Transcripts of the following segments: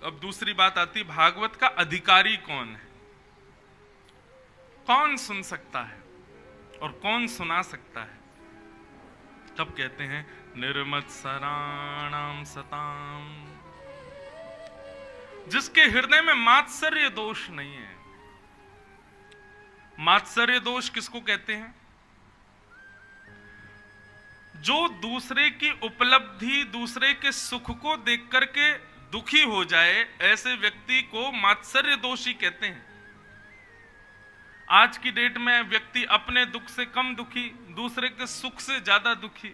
अब दूसरी बात आती, भागवत का अधिकारी कौन है, कौन सुन सकता है और कौन सुना सकता है। तब कहते हैं निर्मत्सराणाम सताम, जिसके हृदय में मात्सर्य दोष नहीं है। मात्सर्य दोष किसको कहते हैं? जो दूसरे की उपलब्धि, दूसरे के सुख को देख करके दुखी हो जाए, ऐसे व्यक्ति को मात्सर्य दोषी कहते हैं। आज की डेट में व्यक्ति अपने दुख से कम दुखी, दूसरे के सुख से ज्यादा दुखी।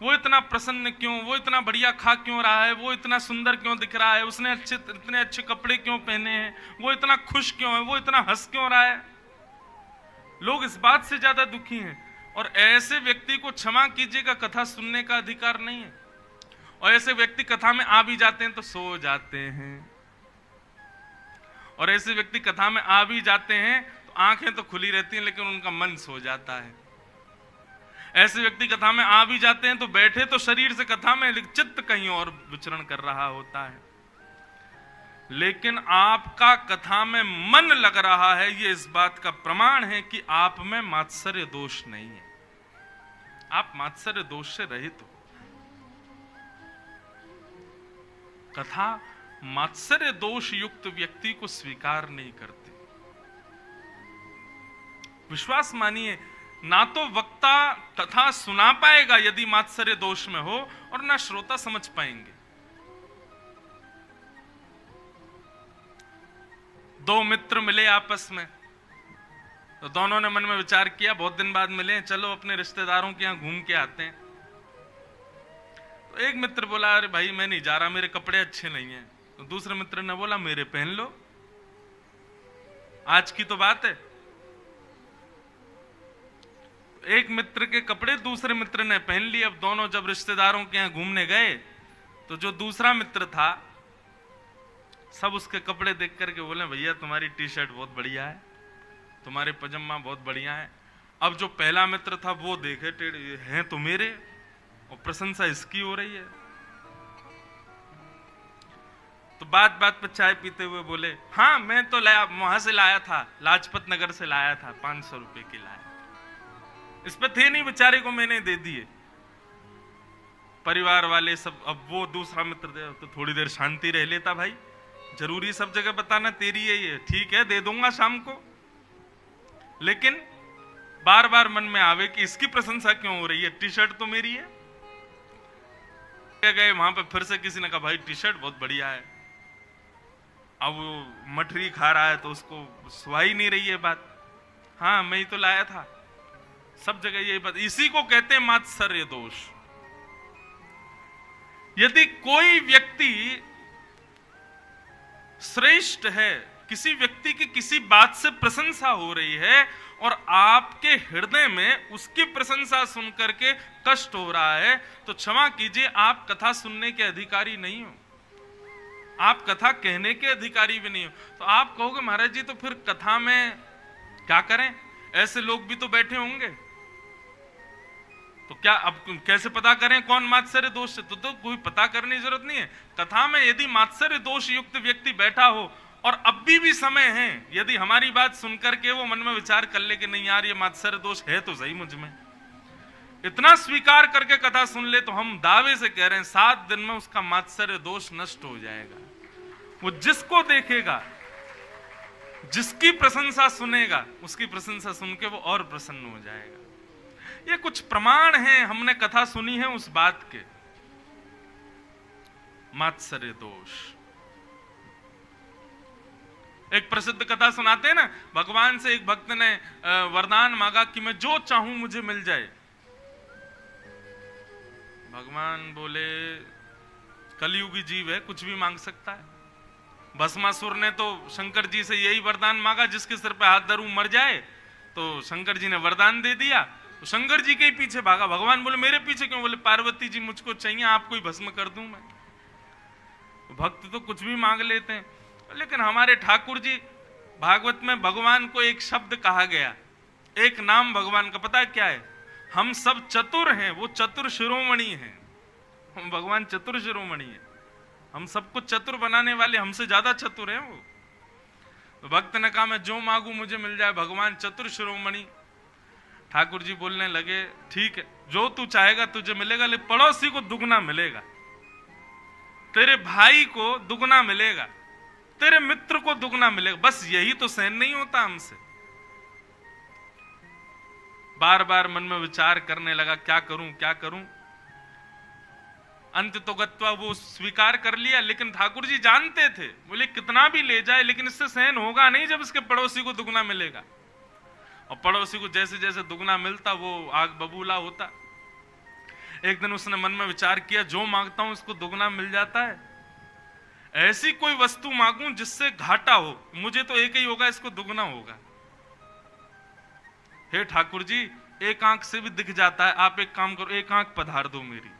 वो इतना प्रसन्न क्यों, वो इतना बढ़िया खा क्यों रहा है, वो इतना सुंदर क्यों दिख रहा है, उसने इतने अच्छे कपड़े क्यों पहने हैं, वो इतना खुश क्यों है, वो इतना हंस क्यों रहा है। लोग इस बात से ज्यादा दुखी हैं। और ऐसे व्यक्ति को क्षमा कीजिएगा, कथा सुनने का अधिकार नहीं है। और ऐसे व्यक्ति कथा में आ भी जाते हैं तो सो जाते हैं। और ऐसे व्यक्ति कथा में आ भी जाते हैं तो आंखें तो खुली रहती हैं लेकिन उनका मन सो जाता है। ऐसे व्यक्ति कथा में आ भी जाते हैं तो बैठे तो शरीर से कथा में, लेकिन चित्त कहीं और विचरण कर रहा होता है। लेकिन आपका कथा में मन लग रहा है, ये इस बात का प्रमाण है कि आप में मात्सर्य दोष नहीं है, आप मात्सर्य दोष से रहित हो। कथा मात्सर्य दोष युक्त व्यक्ति को स्वीकार नहीं करती। विश्वास मानिए, ना तो वक्ता कथा सुना पाएगा यदि मात्सर्य दोष में हो, और ना श्रोता समझ पाएंगे। दो मित्र मिले आपस में, तो दोनों ने मन में विचार किया बहुत दिन बाद मिले, चलो अपने रिश्तेदारों के यहां घूम के आते हैं। तो एक मित्र बोला, अरे भाई मैं नहीं जा रहा, मेरे कपड़े अच्छे नहीं हैं। तो दूसरे मित्र ने बोला, मेरे पहन लो, आज की तो बात है। एक मित्र के कपड़े दूसरे मित्र ने पहन लिए। अब दोनों जब रिश्तेदारों के यहां घूमने गए तो जो दूसरा मित्र था, सब उसके कपड़े देख करके बोले, भैया तुम्हारी टी शर्ट बहुत बढ़िया है, तुम्हारे पजामा बहुत बढ़िया है। अब जो पहला मित्र था वो देखे, टेढ़े हैं तो मेरे, और प्रशंसा इसकी हो रही है। तो बात बात पर चाय पीते हुए बोले, हाँ मैं तो लाया, वहां से लाया था, लाजपत नगर से लाया था, 500 रुपए की लाया, इस पे थे नहीं बेचारे को मैंने दे दिए। परिवार वाले सब, अब वो दूसरा मित्र दे तो थोड़ी देर शांति रह लेता, भाई जरूरी सब जगह बताना तेरी है ये, ठीक है दे दूंगा शाम को। लेकिन बार बार मन में आवे कि इसकी प्रशंसा क्यों हो रही है, टी शर्ट तो मेरी है। गए वहां पे फिर से किसी ने कहा, भाई टी शर्ट बहुत बढ़िया है। अब वो मठरी खा रहा है तो उसको सुहा ही नहीं रही है बात, हाँ मैं ही तो लाया था। सब जगह यही बात, इसी को कहते हैं मात्सर्य दोष। यदि कोई व्यक्ति श्रेष्ठ है, किसी व्यक्ति की किसी बात से प्रशंसा हो रही है और आपके हृदय में उसकी प्रशंसा सुनकर के कष्ट हो रहा है, तो क्षमा कीजिए, आप कथा सुनने के अधिकारी नहीं हो, आप कथा कहने के अधिकारी भी नहीं हो। तो आप कहोगे महाराज जी तो फिर कथा में क्या करें, ऐसे लोग भी तो बैठे होंगे, तो क्या अब कैसे पता करें कौन मात्सर्य दोष है? तो कोई पता करने की जरूरत नहीं है। कथा में यदि मात्सर्य दोष युक्त व्यक्ति बैठा हो और अब भी समय है, यदि हमारी बात सुनकर के वो मन में विचार कर ले कि नहीं यार ये मात्सर्य दोष है तो सही मुझ में, इतना स्वीकार करके कथा सुन ले, तो हम दावे से कह रहे हैं 7 दिन में उसका मात्सर्य दोष नष्ट हो जाएगा। वो जिसको देखेगा, जिसकी प्रशंसा सुनेगा, उसकी प्रशंसा सुन के वो और प्रसन्न हो जाएगा। ये कुछ प्रमाण हैं, हमने कथा सुनी है उस बात के। मात्सर्य दोष, एक प्रसिद्ध कथा सुनाते हैं ना, भगवान से एक भक्त ने वरदान मांगा कि मैं जो चाहूं मुझे मिल जाए। भगवान बोले कलयुगी जीव है, कुछ भी मांग सकता है। भस्मासुर ने तो शंकर जी से यही वरदान मांगा, जिसके सिर पे हाथ धरूं मर जाए, तो शंकर जी ने वरदान दे दिया। तो शंकर जी के ही पीछे भागा। भगवान बोले मेरे पीछे क्यों? बोले पार्वती जी मुझको चाहिए, आपको ही भस्म कर दूं मैं। भक्त तो कुछ भी मांग लेते हैं, लेकिन हमारे ठाकुर जी, भागवत में भगवान को एक शब्द कहा गया, एक नाम भगवान का पता है क्या है? हम सब चतुर हैं, वो चतुर शिरोमणि हैं। भगवान चतुर शिरोमणि है। हम सबको चतुर बनाने वाले हमसे ज्यादा चतुर हैं वो। तो भक्त ने कहा मैं जो मांगू मुझे मिल जाए भगवान चतुर शिरोमणि। ठाकुर जी बोलने लगे ठीक है, जो तू चाहेगा तुझे मिलेगा, लेकिन पड़ोसी को दुगना मिलेगा, तेरे भाई को दुगना मिलेगा, तेरे मित्र को दुगना मिलेगा। बस यही तो सहन नहीं होता हमसे। बार बार मन में विचार करने लगा क्या करूं क्या करूं। अंत तो गत्वा वो स्वीकार कर लिया, लेकिन ठाकुर जी जानते थे, बोले कितना भी ले जाए लेकिन इससे सहन होगा नहीं जब इसके पड़ोसी को दुगना मिलेगा। और पड़ोसी को जैसे जैसे दुगना मिलता वो आग बबूला होता। एक दिन उसने मन में विचार किया जो मांगता हूं इसको दुगना मिल जाता है, ऐसी कोई वस्तु मांगूं जिससे घाटा हो, मुझे तो एक ही होगा, इसको दुगना होगा। हे ठाकुर जी एक आंख से भी दिख जाता है, आप एक काम करो एक आंख पधार दो मेरी।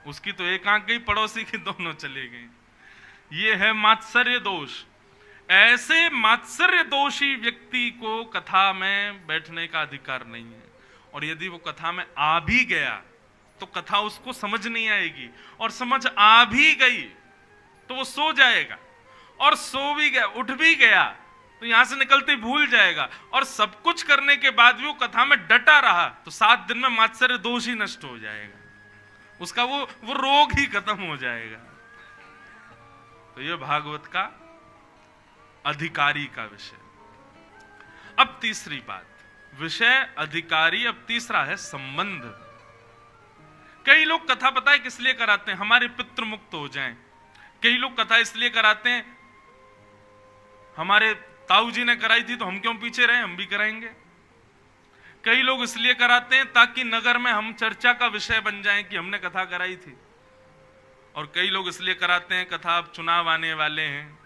उसकी तो एक आंख गई, पड़ोसी की दोनों चली गई। ये है मात्सर्य दोष। ऐसे मात्सर्य दोषी व्यक्ति को कथा में बैठने का अधिकार नहीं है। और यदि वो कथा में आ भी गया तो कथा उसको समझ नहीं आएगी, और समझ आ भी गई तो वो सो जाएगा, और सो भी गया उठ भी गया तो यहां से निकलते भूल जाएगा। और सब कुछ करने के बाद भी वो कथा में डटा रहा तो 7 दिन में मात्सर्य दोष ही नष्ट हो जाएगा, उसका वो रोग ही खत्म हो जाएगा। तो ये भागवत का अधिकारी का विषय। अब तीसरी बात, विषय अधिकारी, अब तीसरा है संबंध। कई लोग कथा पता है किस लिए कराते हैं, हमारे पितृ मुक्त हो जाएं। कई लोग कथा इसलिए कराते हैं, हमारे ताऊ जी ने कराई थी तो हम क्यों पीछे रहे, हम भी कराएंगे। कई लोग इसलिए कराते हैं ताकि नगर में हम चर्चा का विषय बन जाएं कि हमने कथा कराई थी। और कई लोग इसलिए कराते हैं, कथा अब चुनाव आने वाले हैं,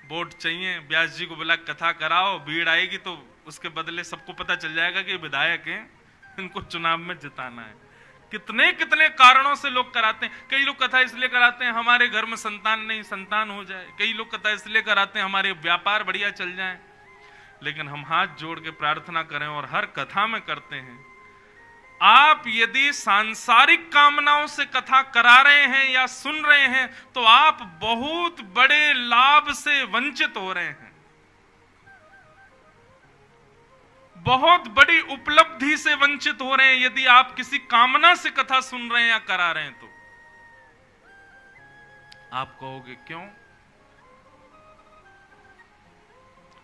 वोट चाहिए, व्यास जी को बोला कथा कराओ, भीड़ आएगी तो उसके बदले सबको पता चल जाएगा कि विधायक हैं, इनको चुनाव में जिताना है। कितने कितने कारणों से लोग कराते हैं। कई लोग कथा इसलिए कराते हैं हमारे घर में संतान नहीं, संतान हो जाए। कई लोग कथा इसलिए कराते हैं हमारे व्यापार बढ़िया चल जाए। लेकिन हम हाथ जोड़ के प्रार्थना करें, और हर कथा में करते हैं, आप यदि सांसारिक कामनाओं से कथा करा रहे हैं या सुन रहे हैं तो आप बहुत बड़े लाभ से वंचित हो रहे हैं, बहुत बड़ी उपलब्धि से वंचित हो रहे हैं यदि आप किसी कामना से कथा सुन रहे हैं या करा रहे हैं। तो आप कहोगे क्यों?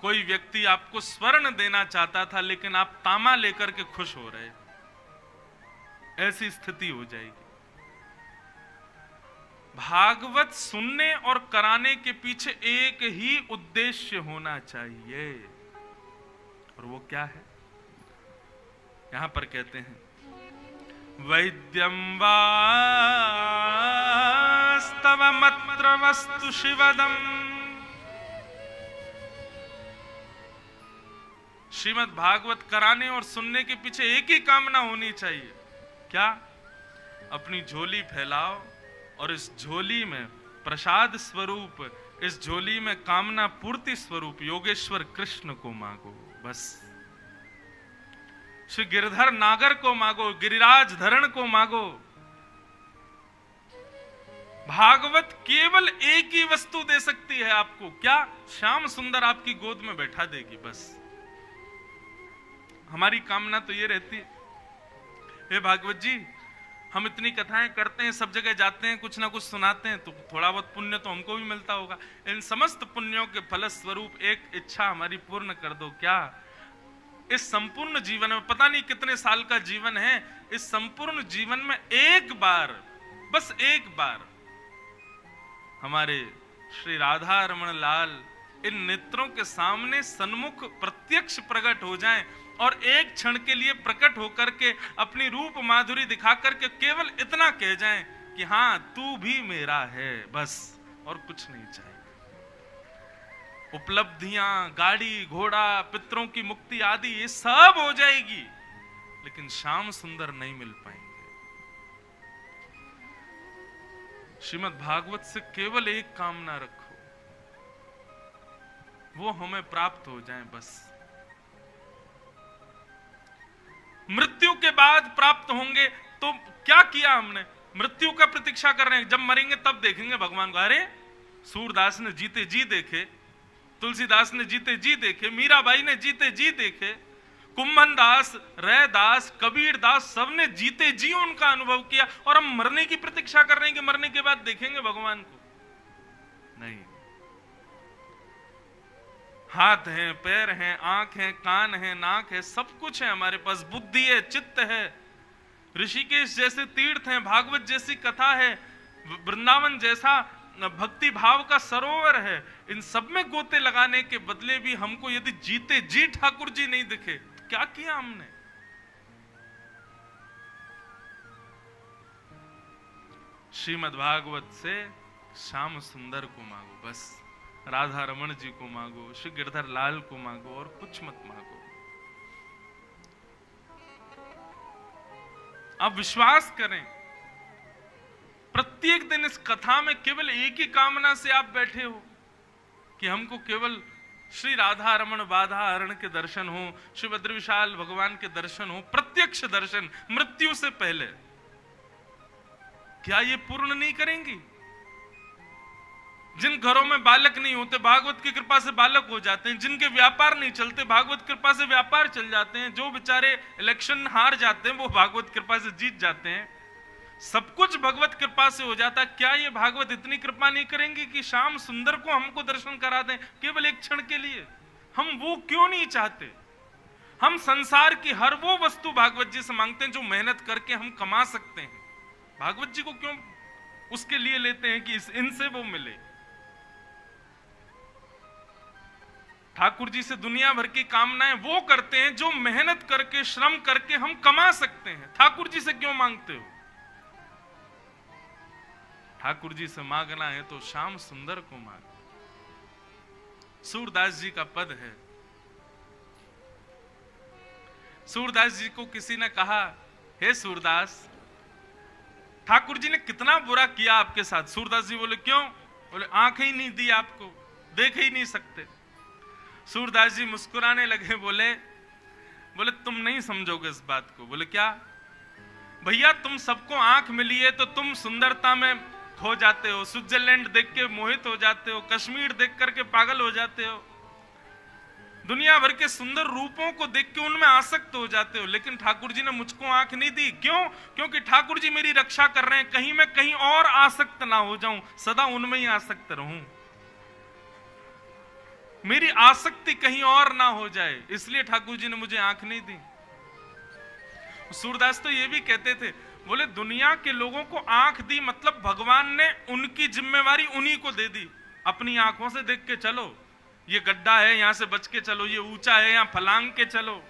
कोई व्यक्ति आपको स्वर्ण देना चाहता था लेकिन आप तामा लेकर के खुश हो रहे, ऐसी स्थिति हो जाएगी। भागवत सुनने और कराने के पीछे एक ही उद्देश्य होना चाहिए, और वो क्या है? यहां पर कहते हैं वैद्यम वास्तवमत्र वस्तु शिवदम। श्रीमद् भागवत कराने और सुनने के पीछे एक ही कामना होनी चाहिए, क्या? अपनी झोली फैलाओ और इस झोली में प्रसाद स्वरूप, इस झोली में कामना पूर्ति स्वरूप योगेश्वर कृष्ण को मांगो। बस श्री गिरधर नागर को मांगो, गिरिराज धरण को मांगो। भागवत केवल एक ही वस्तु दे सकती है आपको, क्या? श्याम सुंदर आपकी गोद में बैठा देगी। बस हमारी कामना तो ये रहती है, हे भागवत जी हम इतनी कथाएं करते हैं, सब जगह जाते हैं, कुछ ना कुछ सुनाते हैं, तो थोड़ा बहुत पुण्य तो हमको भी मिलता होगा। इन समस्त पुण्यों के फल स्वरूप एक इच्छा हमारी पूर्ण कर दो। क्या? इस संपूर्ण जीवन में, पता नहीं कितने साल का जीवन है, इस संपूर्ण जीवन में एक बार, बस एक बार हमारे श्री राधा रमण लाल इन नेत्रों के सामने सन्मुख प्रत्यक्ष प्रकट हो जाएं, और एक क्षण के लिए प्रकट होकर के अपनी रूप माधुरी दिखा करके केवल इतना कह जाएं कि हाँ तू भी मेरा है, बस, और कुछ नहीं चाहिए। उपलब्धियां, गाड़ी घोड़ा, पितरों की मुक्ति आदि ये सब हो जाएगी, लेकिन श्याम सुंदर नहीं मिल पाएंगे। श्रीमद् भागवत से केवल एक कामना रखो, वो हमें प्राप्त हो जाए, बस। मृत्यु के बाद प्राप्त होंगे तो क्या किया हमने? मृत्यु का प्रतीक्षा कर रहे हैं, जब मरेंगे तब देखेंगे भगवान को, अरे सूरदास ने जीते जी देखे, तुलसीदास ने जीते जी देखे, मीराबाई ने जीते जी देखे, कुंभन दास, रैदास, कबीर दास, सबने जीते जी उनका अनुभव किया। और हम मरने की प्रतीक्षा कर रहे हैं कि मरने के बाद देखेंगे भगवान को? नहीं। हाथ हैं, पैर हैं, आंख हैं, कान हैं, नाक है, सब कुछ है हमारे पास, बुद्धि है, चित्त है, ऋषिकेश जैसे तीर्थ हैं, भागवत जैसी कथा है, वृंदावन जैसा भक्ति भाव का सरोवर है। इन सब में गोते लगाने के बदले भी हमको यदि जीते जी ठाकुर जी नहीं दिखे तो क्या किया हमने? श्रीमद् भागवत से श्याम सुंदर को मांगो, बस राधा रमन जी को मांगो, श्री गिरधर लाल को मांगो, और कुछ मत मांगो। आप विश्वास करें, प्रत्येक दिन इस कथा में केवल एक ही कामना से आप बैठे हो कि हमको केवल श्री राधा रमन बाधा हरण के दर्शन हो, श्री भद्र विशाल भगवान के दर्शन हो, प्रत्यक्ष दर्शन मृत्यु से पहले। क्या ये पूर्ण नहीं करेंगी? जिन घरों में बालक नहीं होते, भागवत की कृपा से बालक हो जाते हैं। जिनके व्यापार नहीं चलते, भागवत कृपा से व्यापार चल जाते हैं। जो बेचारे इलेक्शन हार जाते हैं, वो भागवत कृपा से जीत जाते हैं। सब कुछ भगवत कृपा से हो जाता। क्या ये भागवत इतनी कृपा नहीं करेंगे कि श्याम सुंदर को हमको दर्शन करा दें केवल एक क्षण के लिए? हम वो क्यों नहीं चाहते? हम संसार की हर वो वस्तु भागवत जी से मांगते हैं जो मेहनत करके हम कमा सकते हैं। भागवत जी को क्यों उसके लिए लेते हैं कि इनसे वो मिले? ठाकुर जी से दुनिया भर की कामनाएं वो करते हैं जो मेहनत करके, श्रम करके हम कमा सकते हैं। ठाकुर जी से क्यों मांगते हो? ठाकुर जी से मांगना है तो श्याम सुंदर को मांगो। सूरदास जी का पद है। सूरदास जी को किसी ने कहा, हे सूरदास, ठाकुर जी ने कितना बुरा किया आपके साथ। सूरदास जी बोले, क्यों? बोले, आंखें ही नहीं दी आपको, देख ही नहीं सकते। सूरदास जी मुस्कुराने लगे, बोले तुम नहीं समझोगे इस बात को। बोले क्या? भैया तुम सबको आंख मिली है तो तुम सुंदरता में खो जाते हो, स्विट्जरलैंड देख के मोहित हो जाते हो, कश्मीर देख करके पागल हो जाते हो, दुनिया भर के सुंदर रूपों को देख के उनमें आसक्त हो जाते हो। लेकिन ठाकुर जी ने मुझको आंख नहीं दी। क्यों? क्योंकि ठाकुर जी मेरी रक्षा कर रहे हैं, कहीं मैं कहीं और आसक्त ना हो जाऊं, सदा उनमें ही आसक्त रहूं, मेरी आसक्ति कहीं और ना हो जाए, इसलिए ठाकुर जी ने मुझे आंख नहीं दी। सूरदास तो ये भी कहते थे, बोले दुनिया के लोगों को आंख दी मतलब भगवान ने उनकी जिम्मेवारी उन्हीं को दे दी। अपनी आंखों से देख के चलो, ये गड्ढा है यहां से बच के चलो, ये ऊंचा है यहां फलांग के चलो।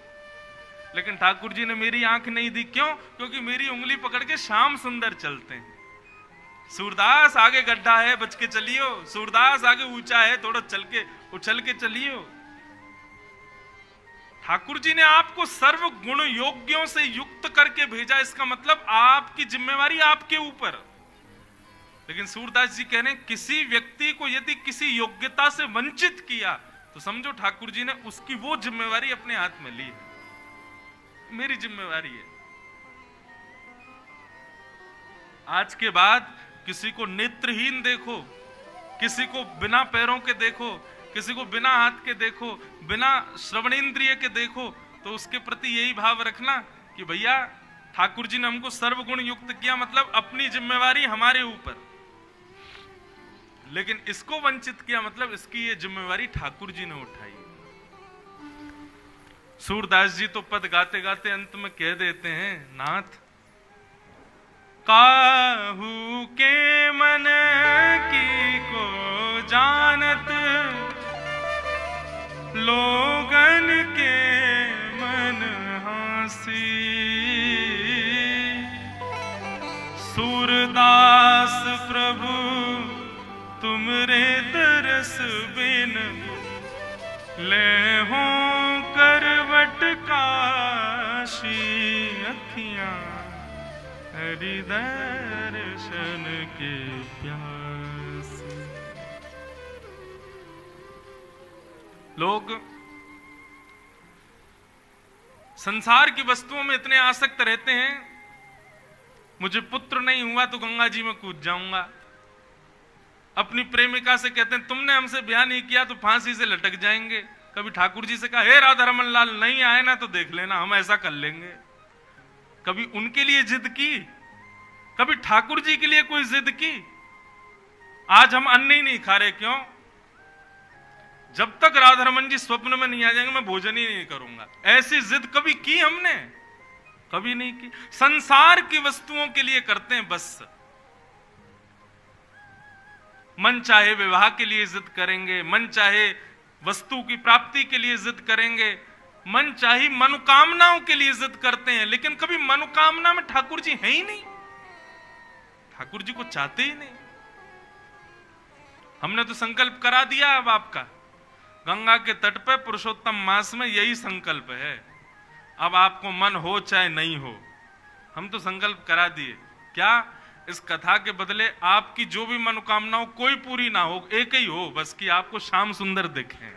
लेकिन ठाकुर जी ने मेरी आंख नहीं दी। क्यों? क्योंकि मेरी उंगली पकड़ के श्याम सुंदर चलते हैं। सूरदास आगे गड्ढा है, बच के चलियो। सूरदास आगे ऊंचा है, थोड़ा चल के उछल के चलियो। ठाकुर जी ने आपको सर्व गुण योग्यों से युक्त करके भेजा, इसका मतलब आपकी जिम्मेवारी आपके ऊपर। लेकिन सूरदास जी कह रहे हैं, किसी व्यक्ति को यदि किसी योग्यता से वंचित किया तो समझो ठाकुर जी ने उसकी वो जिम्मेवारी अपने हाथ में ली है। मेरी जिम्मेवारी है। आज के बाद किसी को नेत्रहीन देखो, किसी को बिना पैरों के देखो, किसी को बिना हाथ के देखो, बिना श्रवणेंद्रिय के देखो, तो उसके प्रति यही भाव रखना कि भैया ठाकुर जी ने हमको सर्वगुण युक्त किया, मतलब अपनी जिम्मेवारी हमारे ऊपर। लेकिन इसको वंचित किया मतलब इसकी ये जिम्मेवारी ठाकुर जी ने उठाई। सूरदास जी तो पद गाते गाते अंत में कह देते हैं, नाथ काहू के मन की को जानत, लोगन के मन हासी। सूरदास प्रभु तुमरे तरस बिन, ले हो करवट काशी। अखियां हरि दर्शन के प्यास। लोग संसार की वस्तुओं में इतने आसक्त रहते हैं, मुझे पुत्र नहीं हुआ तो गंगा जी में कूद जाऊंगा, अपनी प्रेमिका से कहते हैं तुमने हमसे ब्याह नहीं किया तो फांसी से लटक जाएंगे। कभी ठाकुर जी से कहा हे राधा रमन लाल नहीं आए ना तो देख लेना हम ऐसा कर लेंगे। कभी उनके लिए जिद की, कभी ठाकुर जी के लिए कोई जिद की। आज हम अन्न ही नहीं खा रहे, क्यों? जब तक राधा रमन जी स्वप्न में नहीं आ जाएंगे मैं भोजन ही नहीं करूंगा। ऐसी जिद कभी की हमने? कभी नहीं की। संसार की वस्तुओं के लिए करते हैं बस। मन चाहे विवाह के लिए जिद करेंगे, मन चाहे वस्तु की प्राप्ति के लिए जिद करेंगे, मन चाहे मनोकामनाओं के लिए जिद करते हैं, लेकिन कभी मनोकामना में ठाकुर जी है ही नहीं, ठाकुर जी को चाहते ही नहीं। हमने तो संकल्प करा दिया अब आपका, गंगा के तट पे पुरुषोत्तम मास में यही संकल्प है। अब आपको मन हो चाहे नहीं हो, हम तो संकल्प करा दिए। क्या? इस कथा के बदले आपकी जो भी मनोकामनाओं कोई पूरी ना हो, एक ही हो बस कि आपको श्याम सुंदर दिखे।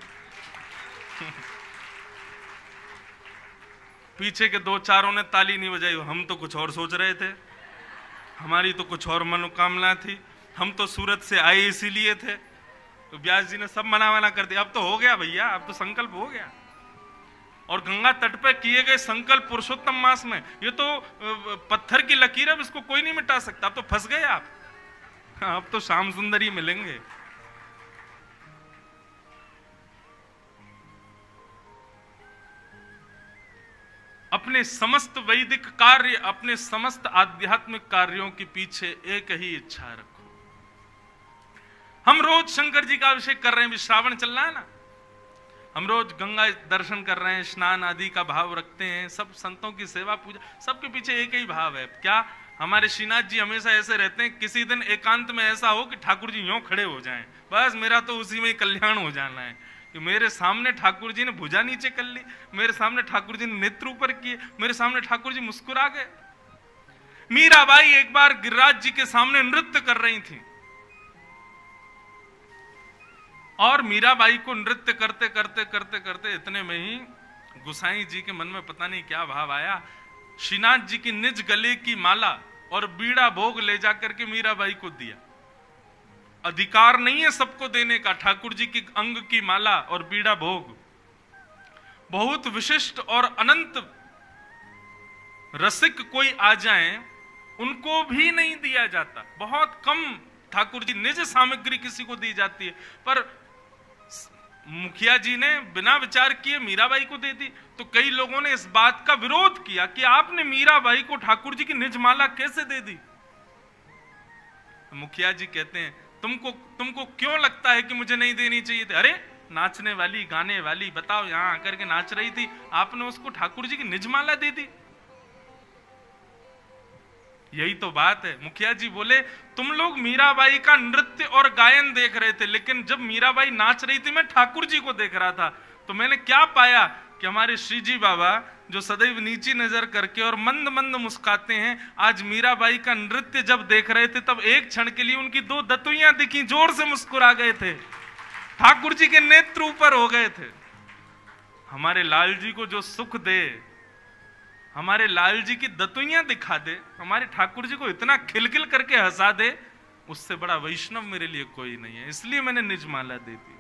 पीछे के दो चारों ने ताली नहीं बजाई, हम तो कुछ और सोच रहे थे, हमारी तो कुछ और मनोकामना थी, हम तो सूरत से आए इसीलिए थे। तो व्यास जी ने सब मना कर दिया। अब तो हो गया भैया, अब तो संकल्प हो गया। और गंगा तट पे किए गए संकल्प पुरुषोत्तम मास में, ये तो पत्थर की लकीर है, इसको कोई नहीं मिटा सकता। अब तो फंस गए आप, अब तो श्याम सुंदर ही मिलेंगे। अपने समस्त वैदिक कार्य, अपने समस्त आध्यात्मिक कार्यों के पीछे एक ही इच्छा रखो। हम रोज शंकर जी का अभिषेक कर रहे हैं, श्रावण चल रहा है ना, हम रोज गंगा दर्शन कर रहे हैं, स्नान आदि का भाव रखते हैं, सब संतों की सेवा पूजा, सबके पीछे एक ही भाव है। क्या? हमारे श्रीनाथ जी हमेशा ऐसे रहते हैं, किसी दिन एकांत में ऐसा हो कि ठाकुर जी यूं खड़े हो जाएं, बस मेरा तो उसी में ही कल्याण हो जाना है कि मेरे सामने ठाकुर जी ने भुजा नीचे कर ली, मेरे सामने ठाकुर जी ने नेत्र ऊपर किए, मेरे सामने ठाकुर जी मुस्कुरा गए। मीराबाई एक बार गिरिराज जी के सामने नृत्य कर रही थी, और मीराबाई को नृत्य करते करते करते करते इतने में ही गुसाई जी के मन में पता नहीं क्या भाव आया, श्रीनाथ जी की निज गले की माला और बीड़ा भोग ले जाकर के मीराबाई को दिया। अधिकार नहीं है सबको देने का, ठाकुर जी की अंग की माला और बीड़ा भोग बहुत विशिष्ट और अनंत रसिक कोई आ जाए उनको भी नहीं दिया जाता। बहुत कम ठाकुर जी निज सामग्री किसी को दी जाती है, पर मुखिया जी ने बिना विचार किए मीराबाई को दे दी। तो कई लोगों ने इस बात का विरोध किया कि आपने मीराबाई को ठाकुर जी की निज माला कैसे दे दी। तो मुखिया जी कहते हैं तुमको क्यों लगता है कि मुझे नहीं देनी चाहिए थी? अरे नाचने वाली, गाने वाली, बताओ यहां आकर के नाच रही थी, आपने उसको ठाकुर जी की निज माला दे दी। यही तो बात है। मुखिया जी बोले तुम लोग मीराबाई का नृत्य और गायन देख रहे थे, लेकिन जब मीराबाई नाच रही थी मैं ठाकुर जी को देख रहा था, तो मैंने क्या पाया कि हमारे श्री जी बाबा जो सदैव नीची नजर करके और मंद मंद मुस्काते हैं, आज मीराबाई का नृत्य जब देख रहे थे तब एक क्षण के लिए उनकी दो दतुइयां दिखी, जोर से मुस्कुरा गए थे, ठाकुर जी के नेत्र ऊपर हो गए थे। हमारे लाल जी को जो सुख दे, हमारे लाल जी की दतुइयां दिखा दे, हमारे ठाकुर जी को इतना खिलखिल करके हंसा दे, उससे बड़ा वैष्णव मेरे लिए कोई नहीं है। इसलिए मैंने निज माला दे दी।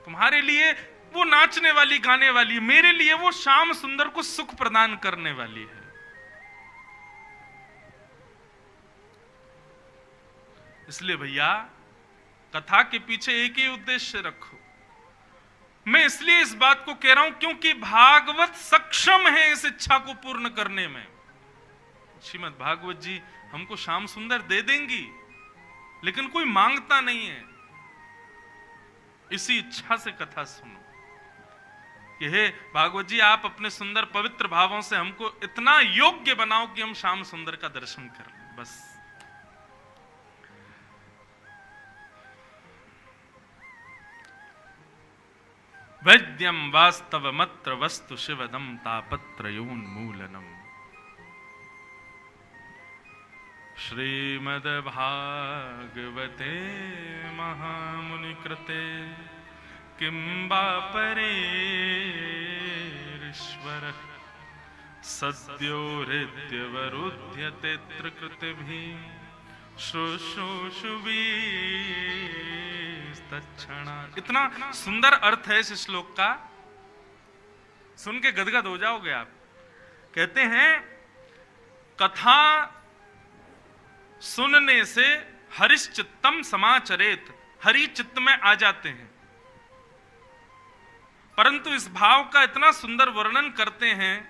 तुम्हारे लिए वो नाचने वाली, गाने वाली, मेरे लिए वो श्याम सुंदर को सुख प्रदान करने वाली है। इसलिए भैया कथा के पीछे एक ही उद्देश्य रखो। मैं इसलिए इस बात को कह रहा हूं क्योंकि भागवत सक्षम है इस इच्छा को पूर्ण करने में। श्रीमद् भागवत जी हमको श्याम सुंदर दे देंगी, लेकिन कोई मांगता नहीं है। इसी इच्छा से कथा सुनो कि हे भागवत जी, आप अपने सुंदर पवित्र भावों से हमको इतना योग्य बनाओ कि हम श्याम सुंदर का दर्शन कर लें, बस। वैद्यम वास्तवमत्र वस्तु शिवदम तापत्रयोन्मूलनम। श्रीमद्भागवते महामुनि कृते किं वा परेरीश्वरः सद्यो हृद्यवरुध्यते त्रिकृतिभिः शुश्रूषुभिस्तच्छणा। इतना सुंदर अर्थ है इस श्लोक का, सुन के गदगद हो जाओगे आप। कहते हैं कथा सुनने से हरिश्चित्तम समाचरेत, हरि चित्त में आ जाते हैं। परंतु इस भाव का इतना सुंदर वर्णन करते हैं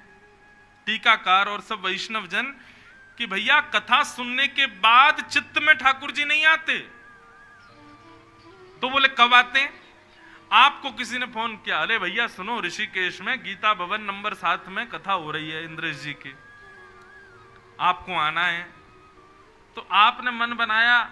टीकाकार और सब वैष्णव जन कि भैया कथा सुनने के बाद चित्त में ठाकुर जी नहीं आते। तो बोले कब आते हैं? आपको किसी ने फोन किया, अरे भैया सुनो ऋषिकेश में गीता भवन नंबर 7 में कथा हो रही है इंद्रेश जी की, आपको आना है। तो आपने मन बनाया,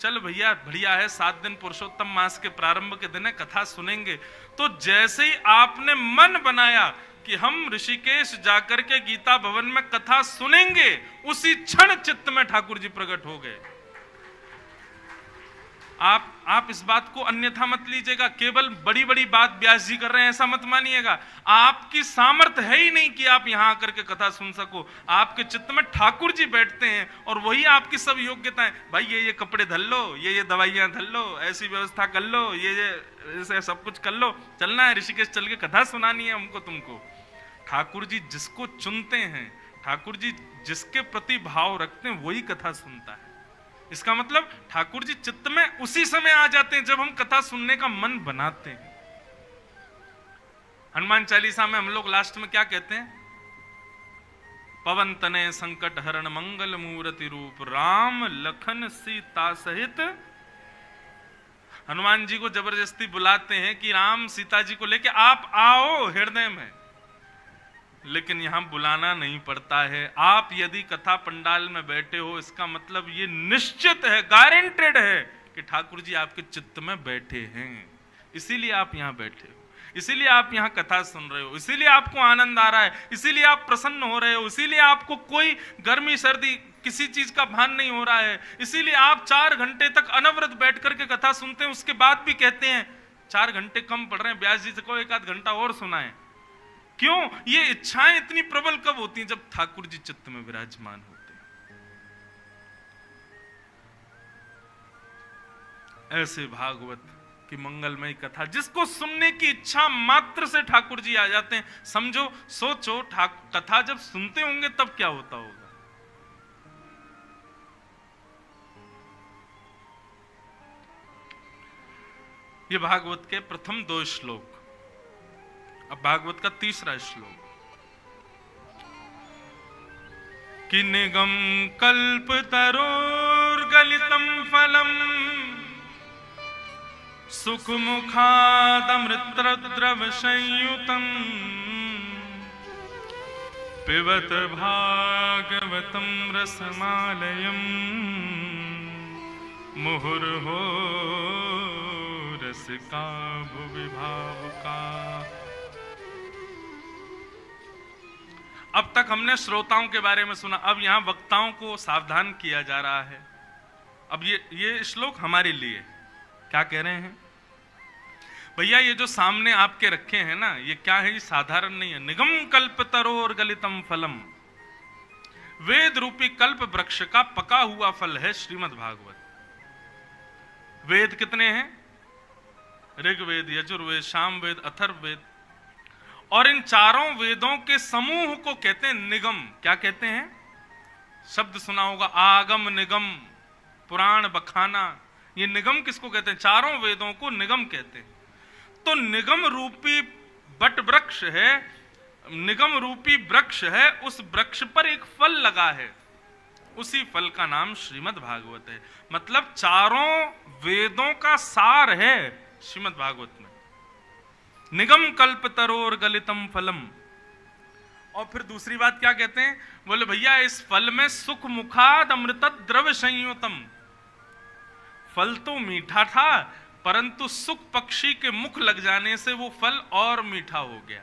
चल भैया बढ़िया है, 7 दिन पुरुषोत्तम मास के प्रारंभ के दिन है, कथा सुनेंगे। तो जैसे ही आपने मन बनाया कि हम ऋषिकेश जाकर के गीता भवन में कथा सुनेंगे, उसी क्षण चित्त में ठाकुर जी प्रकट हो गए। आप इस बात को अन्यथा मत लीजिएगा, केवल बड़ी बड़ी बात व्यास जी कर रहे हैं ऐसा मत मानिएगा। आपकी सामर्थ्य है ही नहीं कि आप यहां आकर के कथा सुन सको। आपके चित्त में ठाकुर जी बैठते हैं और वही आपकी सब योग्यताएं, भाई ये कपड़े धल लो, ये दवाइयां धल लो, ऐसी व्यवस्था कर लो, ये ऐसे सब कुछ कर लो, चलना है ऋषिकेश, चल के कथा सुनानी है हमको तुमको। ठाकुर जी जिसको चुनते हैं, ठाकुर जी जिसके प्रति भाव रखते हैं, वही कथा सुनता है। इसका मतलब ठाकुर जी चित्त में उसी समय आ जाते हैं जब हम कथा सुनने का मन बनाते हैं। हनुमान चालीसा में हम लोग लास्ट में क्या कहते हैं? पवन तनय संकट हरण मंगल मूर्ति रूप, राम लखन सीता सहित। हनुमान जी को जबरदस्ती बुलाते हैं कि राम सीता जी को लेके आप आओ हृदय में, लेकिन यहां बुलाना नहीं पड़ता है। आप यदि कथा पंडाल में बैठे हो, इसका मतलब ये निश्चित है, गारंटेड है कि ठाकुर जी आपके चित्त में बैठे हैं। इसीलिए आप यहां बैठे हो, इसीलिए आप यहां कथा सुन रहे हो, इसीलिए आपको आनंद आ रहा है, इसीलिए आप प्रसन्न हो रहे हो, इसीलिए आपको कोई गर्मी सर्दी किसी चीज का भान नहीं हो रहा है, इसीलिए आप 4 घंटे तक अनवरत बैठ करके कथा सुनते हैं। उसके बाद भी कहते हैं 4 घंटे कम पड़ रहे हैं, व्यास जी से को 1 आध घंटा और सुनाएं। क्यों? ये इच्छाएं इतनी प्रबल कब होती हैं? जब ठाकुर जी चित्त में विराजमान होते हैं। ऐसे भागवत की मंगलमयी कथा जिसको सुनने की इच्छा मात्र से ठाकुर जी आ जाते हैं। समझो, सोचो, कथा जब सुनते होंगे तब क्या होता होगा। ये भागवत के प्रथम 2 श्लोक। अब भागवत का 3रा श्लोक। कि निगम कल्प तरोर्गलितम फलम, सुख मुखादमृतद्रव संयुतम, पिबत भागवतम रसमालयम, मुहुर्हो रसिका भुवि भावुका। अब तक हमने श्रोताओं के बारे में सुना, अब यहां वक्ताओं को सावधान किया जा रहा है। अब ये श्लोक हमारे लिए क्या कह रहे हैं? भैया ये जो सामने आपके रखे हैं ना, ये क्या है? ये साधारण नहीं है। निगम कल्प तरोर गलितम फलम, वेद रूपी कल्प वृक्ष का पका हुआ फल है श्रीमद् भागवत। वेद कितने हैं? ऋग्वेद, यजुर्वेद, सामवेद, अथर्ववेद। और इन चारों वेदों के समूह को कहते हैं निगम। क्या कहते हैं? शब्द सुना होगा, आगम, निगम, पुराण, बखाना। ये निगम किसको कहते हैं? चारों वेदों को निगम कहते हैं। तो निगम रूपी बट वृक्ष है, निगम रूपी वृक्ष है, उस वृक्ष पर एक फल लगा है, उसी फल का नाम श्रीमद् भागवत है। मतलब चारों वेदों का सार है श्रीमद् भागवत में। निगम कल्प तरोर गलितम फलम। और फिर दूसरी बात क्या कहते हैं? बोले भैया इस फल में सुख मुखाद अमृत द्रव संयुतम। फल तो मीठा था, परंतु सुख पक्षी के मुख लग जाने से वो फल और मीठा हो गया।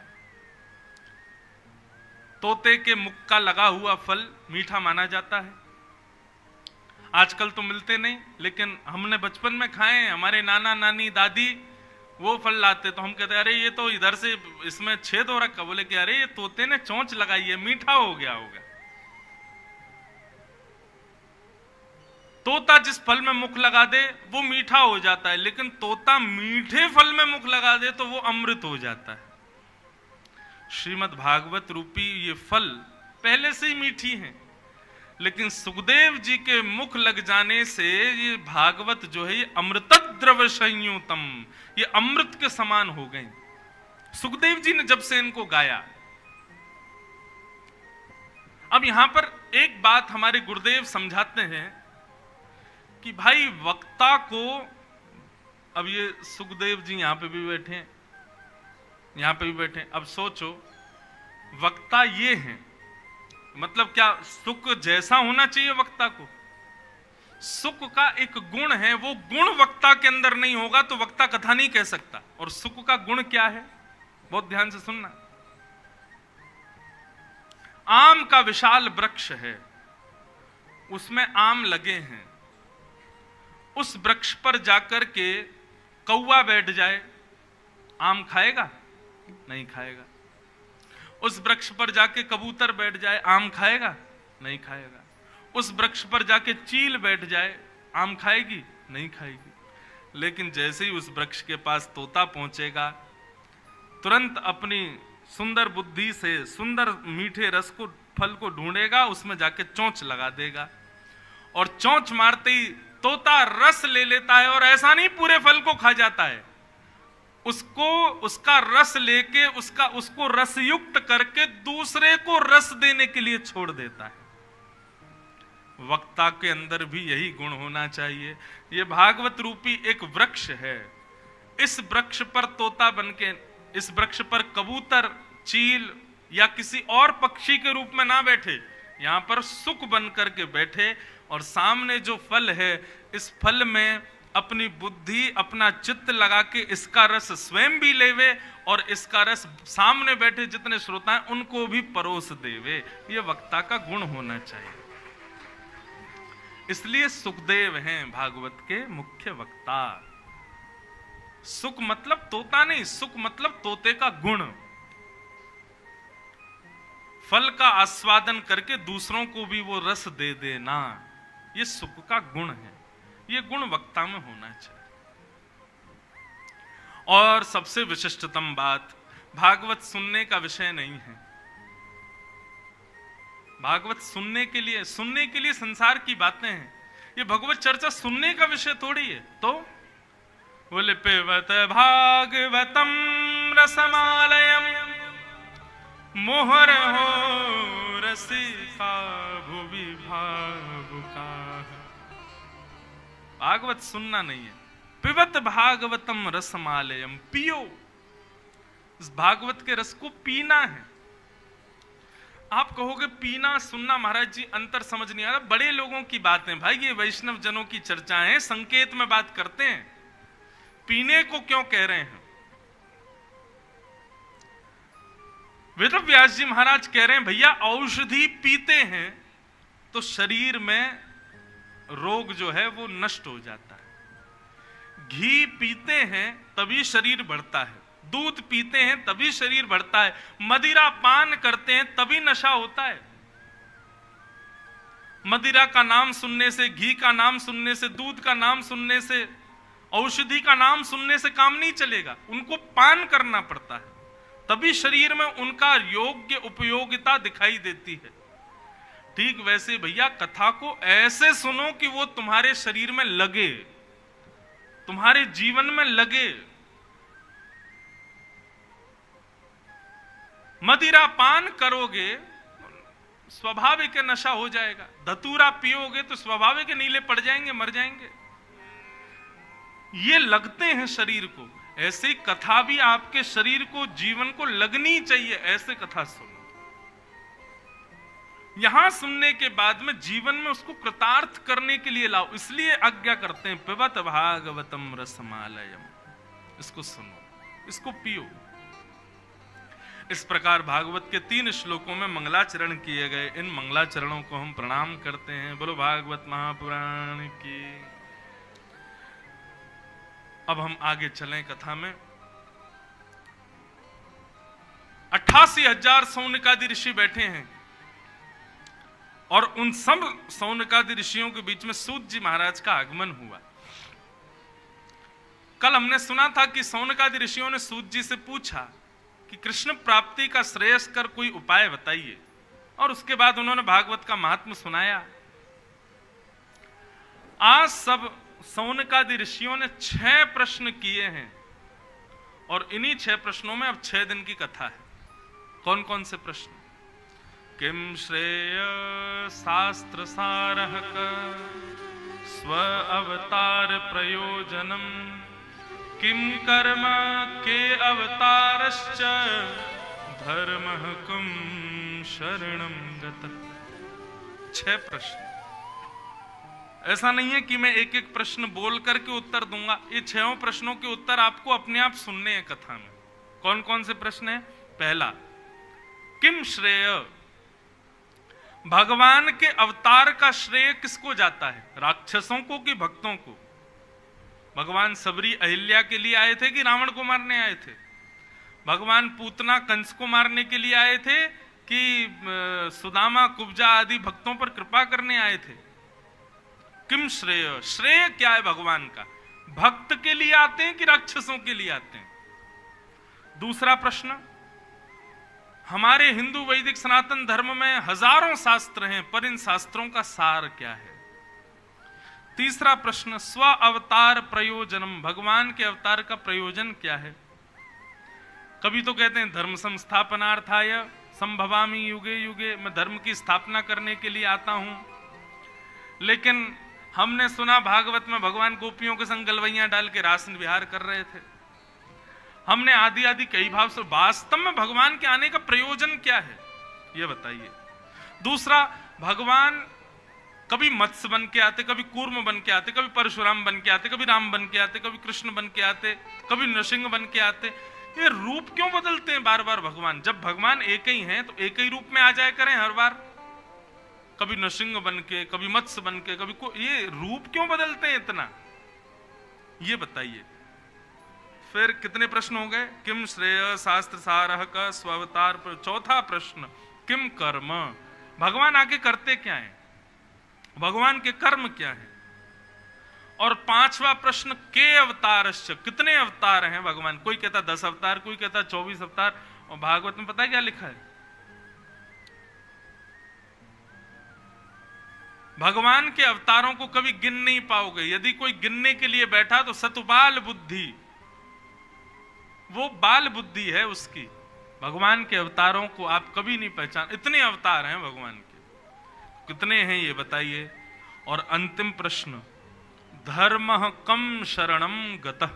तोते के मुख का लगा हुआ फल मीठा माना जाता है। आजकल तो मिलते नहीं, लेकिन हमने बचपन में खाए। हमारे नाना नानी दादी वो फल लाते तो हम कहते अरे ये तो इधर से इसमें छेद हो रखा। बोले कि अरे ये तोते ने चोंच लगाई है, मीठा हो गया होगा। तोता जिस फल में मुख लगा दे वो मीठा हो जाता है, लेकिन तोता मीठे फल में मुख लगा दे तो वो अमृत हो जाता है। श्रीमद् भागवत रूपी ये फल पहले से ही मीठी हैं, लेकिन सुखदेव जी के मुख लग जाने से ये भागवत जो है ये अमृतद्रव संयुतम, ये अमृत के समान हो गई। सुखदेव जी ने जब से इनको गाया। अब यहां पर एक बात हमारे गुरुदेव समझाते हैं कि भाई वक्ता को, अब ये सुखदेव जी यहां पे भी बैठे हैं, यहां पे भी बैठे, अब सोचो वक्ता ये हैं, मतलब क्या सुख जैसा होना चाहिए वक्ता को? सुख का एक गुण है, वो गुण वक्ता के अंदर नहीं होगा तो वक्ता कथा नहीं कह सकता। और सुख का गुण क्या है? बहुत ध्यान से सुनना। आम का विशाल वृक्ष है, उसमें आम लगे हैं, उस वृक्ष पर जाकर के कौवा बैठ जाए, आम खाएगा? नहीं खाएगा। उस वृक्ष पर जाके कबूतर बैठ जाए, आम खाएगा? नहीं खाएगा। उस वृक्ष पर जाके चील बैठ जाए, आम खाएगी? नहीं खाएगी। लेकिन जैसे ही उस वृक्ष के पास तोता पहुंचेगा, तुरंत अपनी सुंदर बुद्धि से सुंदर मीठे रस को, फल को ढूंढेगा, उसमें जाके चोंच लगा देगा, और चोंच मारते ही तोता रस ले लेता है, और ऐसा नहीं पूरे फल को खा जाता है, उसका रस लेके उसको रसयुक्त करके दूसरे को रस देने के लिए छोड़ देता है। वक्ता के अंदर भी यही गुण होना चाहिए। ये भागवत रूपी एक वृक्ष है, इस वृक्ष पर तोता बनके, इस वृक्ष पर कबूतर, चील या किसी और पक्षी के रूप में ना बैठे, यहां पर सुख बन करके बैठे, और सामने जो फल है, इस फल में अपनी बुद्धि, अपना चित्त लगा के इसका रस स्वयं भी लेवे, और इसका रस सामने बैठे जितने श्रोता हैं उनको भी परोस देवे। ये वक्ता का गुण होना चाहिए। इसलिए सुखदेव हैं भागवत के मुख्य वक्ता। सुख मतलब तोता नहीं, सुख मतलब तोते का गुण, फल का आस्वादन करके दूसरों को भी वो रस दे देना, ये सुख का गुण है। ये गुण वक्ता में होना चाहिए। और सबसे विशिष्टतम बात, भागवत सुनने का विषय नहीं है। भागवत सुनने के लिए संसार की बातें हैं। ये भगवत चर्चा सुनने का विषय थोड़ी है। तो बोले पिबत भागवतम रसमालयम मोहर हो रसिका भुवि भावुका। भागवत सुनना नहीं है, पिबत भागवतम रसमालयम, पियो, इस भागवत के रस को पीना है। आप कहोगे पीना सुनना महाराज जी अंतर समझ नहीं आ रहा। बड़े लोगों की बातें भाई, ये वैष्णव जनों की चर्चाएं, संकेत में बात करते हैं, पीने को क्यों कह रहे हैं? वेद व्यास जी महाराज कह रहे हैं भैया औषधि पीते हैं तो शरीर में रोग जो है वो नष्ट हो जाता है। घी पीते हैं तभी शरीर बढ़ता है, दूध पीते हैं तभी शरीर बढ़ता है, मदिरा पान करते हैं तभी नशा होता है। मदिरा का नाम सुनने से, घी का नाम सुनने से, दूध का नाम सुनने से, औषधि का नाम सुनने से काम नहीं चलेगा, उनको पान करना पड़ता है, तभी शरीर में उनका योग्य उपयोगिता दिखाई देती है। ठीक वैसे भैया कथा को ऐसे सुनो कि वो तुम्हारे शरीर में लगे, तुम्हारे जीवन में लगे। मदिरा पान करोगे स्वाभाविक नशा हो जाएगा, धतूरा पियोगे तो स्वाभाविक नीले पड़ जाएंगे, मर जाएंगे। ये लगते हैं शरीर को, ऐसे कथा भी आपके शरीर को, जीवन को लगनी चाहिए। ऐसे कथा सुनो, यहां सुनने के बाद में जीवन में उसको कृतार्थ करने के लिए लाओ। इसलिए आज्ञा करते हैं पिबत भागवतम रसमालयम, इसको सुनो, इसको पियो। इस प्रकार भागवत के 3 श्लोकों में मंगलाचरण किए गए। इन मंगलाचरणों को हम प्रणाम करते हैं। बोलो भागवत महापुराण की। अब हम आगे चलें कथा में। 88,000 सौनकादि ऋषि बैठे हैं। और उन सब सौनकादि ऋषियों के बीच में सूत जी महाराज का आगमन हुआ। कल हमने सुना था कि सौनकादि ऋषियों ने सूत जी से पूछा कि कृष्ण प्राप्ति का श्रेयस्कर कोई उपाय बताइए, और उसके बाद उन्होंने भागवत का महात्म्य सुनाया। आज सब सौनकादि ऋषियों ने 6 प्रश्न किए हैं, और इन्हीं 6 प्रश्नों में अब 6 दिन की कथा है। कौन कौन से प्रश्न? किम श्रेय शास्त्र सारः स्व अवतार प्रयोजनम, किम कर्म के अवतारश्च धर्मः कुम शरणं गतः। 6 प्रश्न। ऐसा नहीं है कि मैं एक एक प्रश्न बोल करके उत्तर दूंगा, ये 6 प्रश्नों के उत्तर आपको अपने आप सुनने हैं कथा में। कौन कौन से प्रश्न है? पहला, किम श्रेय, भगवान के अवतार का श्रेय किसको जाता है? राक्षसों को कि भक्तों को? भगवान सबरी अहिल्या के लिए आए थे कि रावण को मारने आए थे? भगवान पूतना कंस को मारने के लिए आए थे कि सुदामा कुब्जा आदि भक्तों पर कृपा करने आए थे? किम श्रेय, श्रेय क्या है भगवान का? भक्त के लिए आते हैं कि राक्षसों के लिए आते हैं? दूसरा प्रश्न, हमारे हिंदू वैदिक सनातन धर्म में हजारों शास्त्र हैं, पर इन शास्त्रों का सार क्या है? तीसरा प्रश्न, स्व अवतार प्रयोजनम, भगवान के अवतार का प्रयोजन क्या है? कभी तो कहते हैं धर्म संस्थापनार्थाय संभवामि युगे युगे, मैं धर्म की स्थापना करने के लिए आता हूं। लेकिन हमने सुना भागवत में भगवान गोपियों के संग गलवैयां डाल के रास विहार कर रहे थे। हमने आदि आदि कई भाव से, वास्तव में भगवान के आने का प्रयोजन क्या है ये बताइए। दूसरा, भगवान कभी मत्स्य बन के आते, कभी कूर्म बन के आते, कभी परशुराम बन के आते, कभी राम बन के आते, कभी कृष्ण बन के आते, कभी नृसिंह बन के आते। ये रूप क्यों बदलते हैं बार बार भगवान? जब भगवान एक ही हैं तो एक ही रूप में आ जाए करें हर बार। कभी नृसिंह बन के, कभी मत्स्य बन के, कभी ये रूप क्यों बदलते हैं इतना, ये बताइए। फिर कितने प्रश्न हो गए? किम श्रेय शास्त्र सारः का स्वावतार पर। चौथा प्रश्न, किम कर्म, भगवान आके करते क्या है, भगवान के कर्म क्या है? और पांचवा प्रश्न, के अवतारश्च, कितने अवतार हैं भगवान? कोई कहता 10 अवतार, कोई कहता 24 अवतार। और भागवत में पता है क्या लिखा है? भगवान के अवतारों को कभी गिन नहीं पाओगे। यदि कोई गिनने के लिए बैठा तो सतुबाल बुद्धि, वो बाल बुद्धि है उसकी। भगवान के अवतारों को आप कभी नहीं पहचान, इतने अवतार हैं भगवान के। कितने हैं ये बताइए। और अंतिम प्रश्न, धर्मः कम शरणम गतः,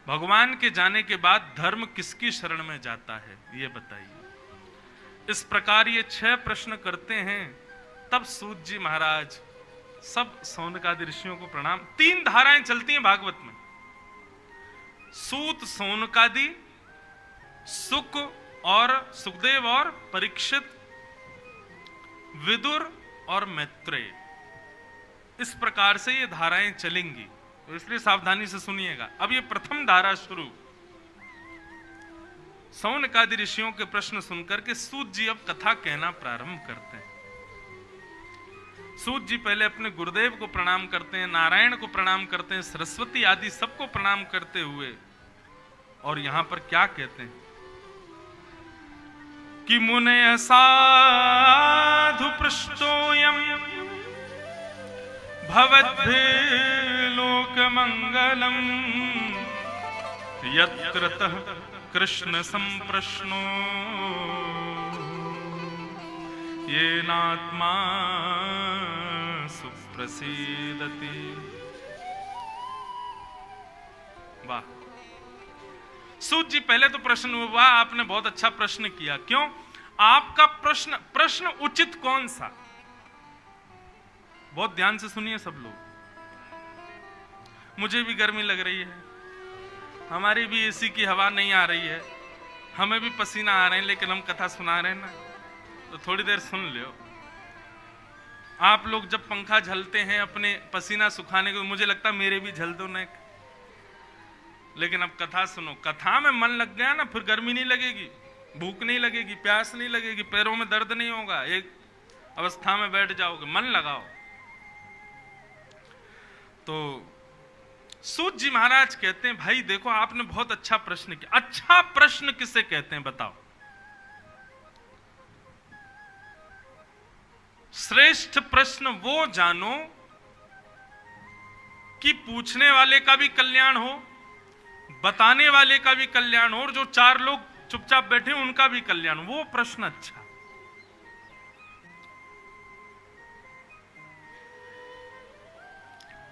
भगवान के जाने के बाद धर्म किसकी शरण में जाता है ये बताइए। इस प्रकार ये 6 प्रश्न करते हैं। तब सूत जी महाराज सब सौनकादि ऋषियों को प्रणाम। 3 धाराएं चलती हैं भागवत में, सूत, सौनकादि, सुक और सुखदेव और परीक्षित, विदुर और मैत्रेय। इस प्रकार से ये धाराएं चलेंगी, तो इसलिए सावधानी से सुनिएगा। अब ये प्रथम धारा शुरू। सौनकादि ऋषियों के प्रश्न सुनकर के सूत जी अब कथा कहना प्रारंभ करते हैं। सूत जी पहले अपने गुरुदेव को प्रणाम करते हैं, नारायण को प्रणाम करते हैं, सरस्वती आदि सबको प्रणाम करते हुए, और यहां पर क्या कहते हैं कि मुनय साधु पृष्ठोयम भवद्भिः लोकमंगलम यत्कृतः कृष्ण संप्रश्नो येनात्मा सुप्रसीदति। वाह सूत जी, पहले तो प्रश्न हुआ, आपने बहुत अच्छा प्रश्न किया। क्यों? आपका प्रश्न उचित कौन सा? बहुत ध्यान से सुनिए सब लोग। मुझे भी गर्मी लग रही है, हमारी भी एसी की हवा नहीं आ रही है, हमें भी पसीना आ रहे हैं, लेकिन हम कथा सुना रहे हैं ना, तो थोड़ी देर सुन लो। आप लोग जब पंखा झलते हैं अपने पसीना सुखाने को, मुझे लगता है मेरे भी झल दो नेक। लेकिन अब कथा सुनो, कथा में मन लग गया ना, फिर गर्मी नहीं लगेगी, भूख नहीं लगेगी, प्यास नहीं लगेगी, पैरों में दर्द नहीं होगा, एक अवस्था में बैठ जाओगे, मन लगाओ। तो सूत जी महाराज कहते हैं, भाई देखो आपने बहुत अच्छा प्रश्न किया। अच्छा प्रश्न किसे कहते हैं बताओ? श्रेष्ठ प्रश्न वो जानो कि पूछने वाले का भी कल्याण हो, बताने वाले का भी कल्याण हो, और जो चार लोग चुपचाप बैठे उनका भी कल्याण, वो प्रश्न अच्छा।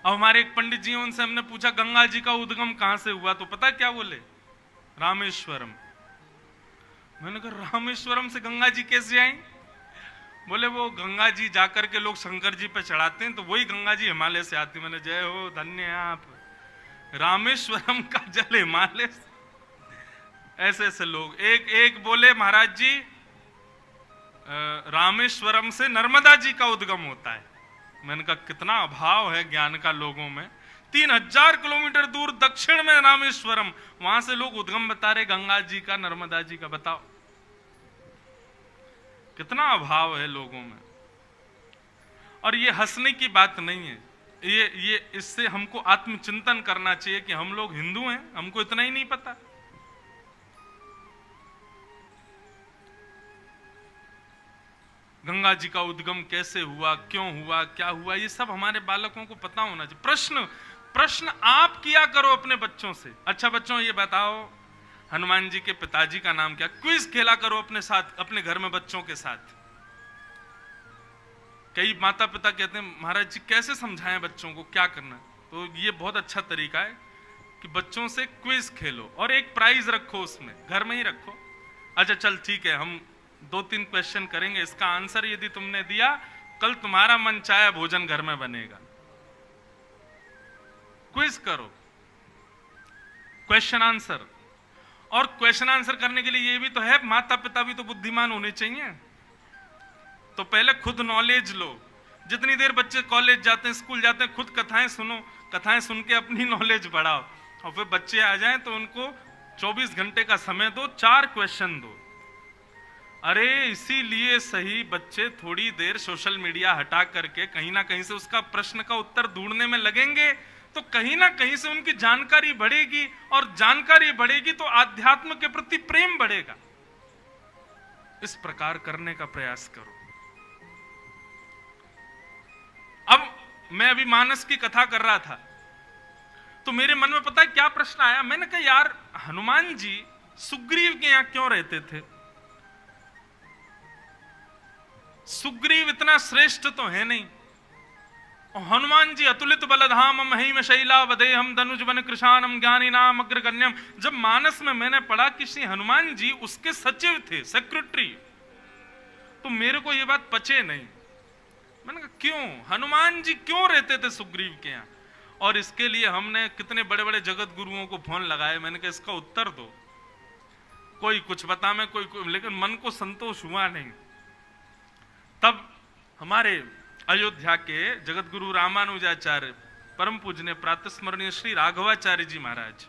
अब हमारे एक पंडित जी, उनसे हमने पूछा गंगा जी का उद्गम कहां से हुआ, तो पता क्या बोले? रामेश्वरम। मैंने कहा रामेश्वरम से गंगा जी कैसे आई? बोले वो गंगा जी जाकर के लोग शंकर जी पे चढ़ाते हैं, तो वही गंगा जी हिमालय से आती। मैंने जय हो, धन्य आप, रामेश्वरम का जल हिमालय से। ऐसे ऐसे लोग। एक बोले महाराज जी रामेश्वरम से नर्मदा जी का उद्गम होता है। मैंने कहा कितना अभाव है ज्ञान का लोगों में। 3000 किलोमीटर दूर दक्षिण में रामेश्वरम, वहां से लोग उद्गम बता रहे गंगा जी का, नर्मदा जी का। बताओ कितना अभाव है लोगों में। और ये हंसने की बात नहीं है, ये इससे हमको आत्मचिंतन करना चाहिए कि हम लोग हिंदू हैं, हमको इतना ही नहीं पता। गंगा जी का उद्गम कैसे हुआ, क्यों हुआ, क्या हुआ, ये सब हमारे बालकों को पता होना चाहिए। प्रश्न आप किया करो अपने बच्चों से। अच्छा बच्चों ये बताओ हनुमान जी के पिताजी का नाम क्या? क्विज खेला करो अपने साथ, अपने घर में बच्चों के साथ। कई माता पिता कहते हैं महाराज जी कैसे समझाएं बच्चों को, क्या करना है? तो ये बहुत अच्छा तरीका है कि बच्चों से क्विज खेलो और एक प्राइज रखो, उसमें घर में ही रखो। अच्छा चल ठीक है, हम 2-3 क्वेश्चन करेंगे, इसका आंसर यदि तुमने दिया कल तुम्हारा मन चाहे भोजन घर में बनेगा। क्विज करो, क्वेश्चन आंसर। और क्वेश्चन आंसर करने के लिए ये भी तो है, माता पिता भी तो बुद्धिमान होने चाहिए। तो पहले खुद नॉलेज लो। जितनी देर बच्चे कॉलेज जाते हैं, स्कूल जाते हैं, खुद कथाएं सुनो, कथाएं सुन के अपनी नॉलेज बढ़ाओ। और फिर बच्चे आ जाएं तो उनको 24 घंटे का समय दो, 4 क्वेश्चन दो। अरे इसीलिए सही बच्चे थोड़ी देर सोशल मीडिया हटा करके कहीं ना कहीं से उसका प्रश्न का उत्तर ढूंढने में लगेंगे, तो कहीं ना कहीं से उनकी जानकारी बढ़ेगी, और जानकारी बढ़ेगी तो आध्यात्म के प्रति प्रेम बढ़ेगा। इस प्रकार करने का प्रयास करो। अब मैं अभी मानस की कथा कर रहा था, तो मेरे मन में पता है क्या प्रश्न आया? मैंने कहा यार हनुमान जी सुग्रीव के यहां क्यों रहते थे? सुग्रीव इतना श्रेष्ठ तो है नहीं, और हनुमान जी अतुलित बलधाम महिम शैला वदेहम धनुज वन कृशानम ज्ञानी नाम अग्रगण्यम। जब मानस में मैंने पढ़ा कि श्री हनुमान जी उसके सचिव थे, सेक्रेटरी, तो मेरे को यह बात पचे नहीं। मैंने कहा क्यों हनुमान जी क्यों रहते थे सुग्रीव के यहाँ? और इसके लिए हमने कितने बड़े बड़े जगत गुरुओं को फोन लगाए। मैंने कहा इसका उत्तर दो। कोई कुछ बता में, कोई, लेकिन मन को संतोष हुआ नहीं। तब हमारे अयोध्या के जगत गुरु रामानुजाचार्य, परम पूजनीय प्रातस्मरणीय श्री राघवाचार्य जी महाराज,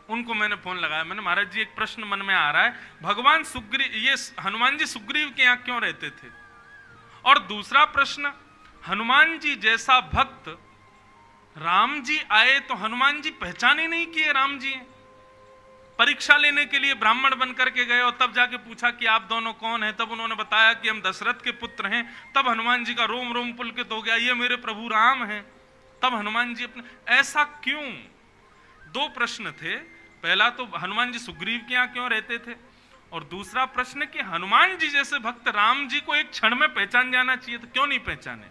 उनको मैंने फोन लगाया। मैंने महाराज जी एक प्रश्न मन में आ रहा है, भगवान सुग्रीव, ये हनुमान जी सुग्रीव के यहाँ क्यों रहते थे? और दूसरा प्रश्न, हनुमान जी जैसा भक्त राम जी आए तो हनुमान जी पहचान ही नहीं किए राम जी हैं। परीक्षा लेने के लिए ब्राह्मण बन करके गए और तब जाके पूछा कि आप दोनों कौन हैं? तब उन्होंने बताया कि हम दशरथ के पुत्र हैं। तब हनुमान जी का रोम रोम पुलकित हो गया, ये मेरे प्रभु राम हैं। तब हनुमान जी अपने, ऐसा क्यों? 2 प्रश्न थे। पहला तो हनुमान जी सुग्रीव के यहाँ क्यों रहते थे, और दूसरा प्रश्न कि हनुमान जी जैसे भक्त राम जी को एक क्षण में पहचान जाना चाहिए, तो क्यों नहीं पहचाने?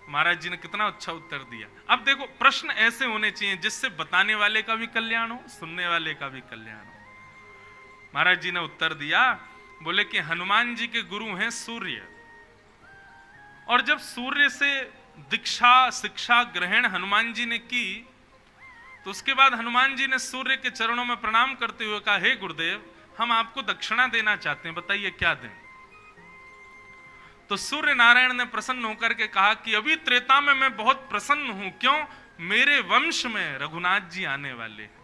महाराज जी ने कितना अच्छा उत्तर दिया। अब देखो प्रश्न ऐसे होने चाहिए जिससे बताने वाले का भी कल्याण हो, सुनने वाले का भी कल्याण हो। महाराज जी ने उत्तर दिया, बोले कि हनुमान जी के गुरु हैं सूर्य, और जब सूर्य से दीक्षा शिक्षा ग्रहण हनुमान जी ने की, तो उसके बाद हनुमान जी ने सूर्य के चरणों में प्रणाम करते हुए कहा, हे गुरुदेव हम आपको दक्षिणा देना चाहते हैं, बताइए क्या दें? तो सूर्य नारायण ने प्रसन्न होकर के कहा कि अभी त्रेता में मैं बहुत प्रसन्न हूं। क्यों? मेरे वंश में रघुनाथ जी आने वाले हैं,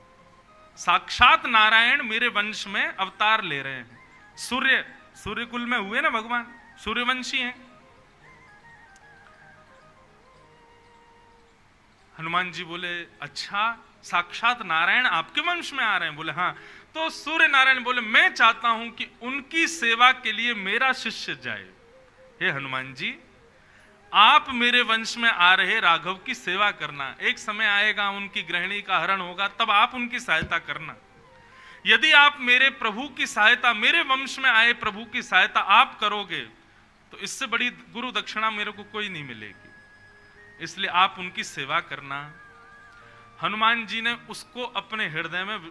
साक्षात नारायण मेरे वंश में अवतार ले रहे हैं। सूर्य सूर्य कुल में हुए ना भगवान, सूर्यवंशी हैं। हनुमान जी बोले अच्छा, साक्षात नारायण आपके वंश में आ रहे हैं? बोले हाँ। तो सूर्य नारायण बोले मैं चाहता हूं कि उनकी सेवा के लिए मेरा शिष्य जाए। हे हनुमान जी, आप मेरे वंश में आ रहे राघव की सेवा करना, एक समय आएगा उनकी गृहिणी का हरण होगा, तब आप उनकी सहायता करना। यदि आप मेरे प्रभु की सहायता, मेरे वंश में आए प्रभु की सहायता आप करोगे तो इससे बड़ी गुरु दक्षिणा मेरे को कोई नहीं मिलेगी, इसलिए आप उनकी सेवा करना। हनुमान जी ने उसको अपने हृदय में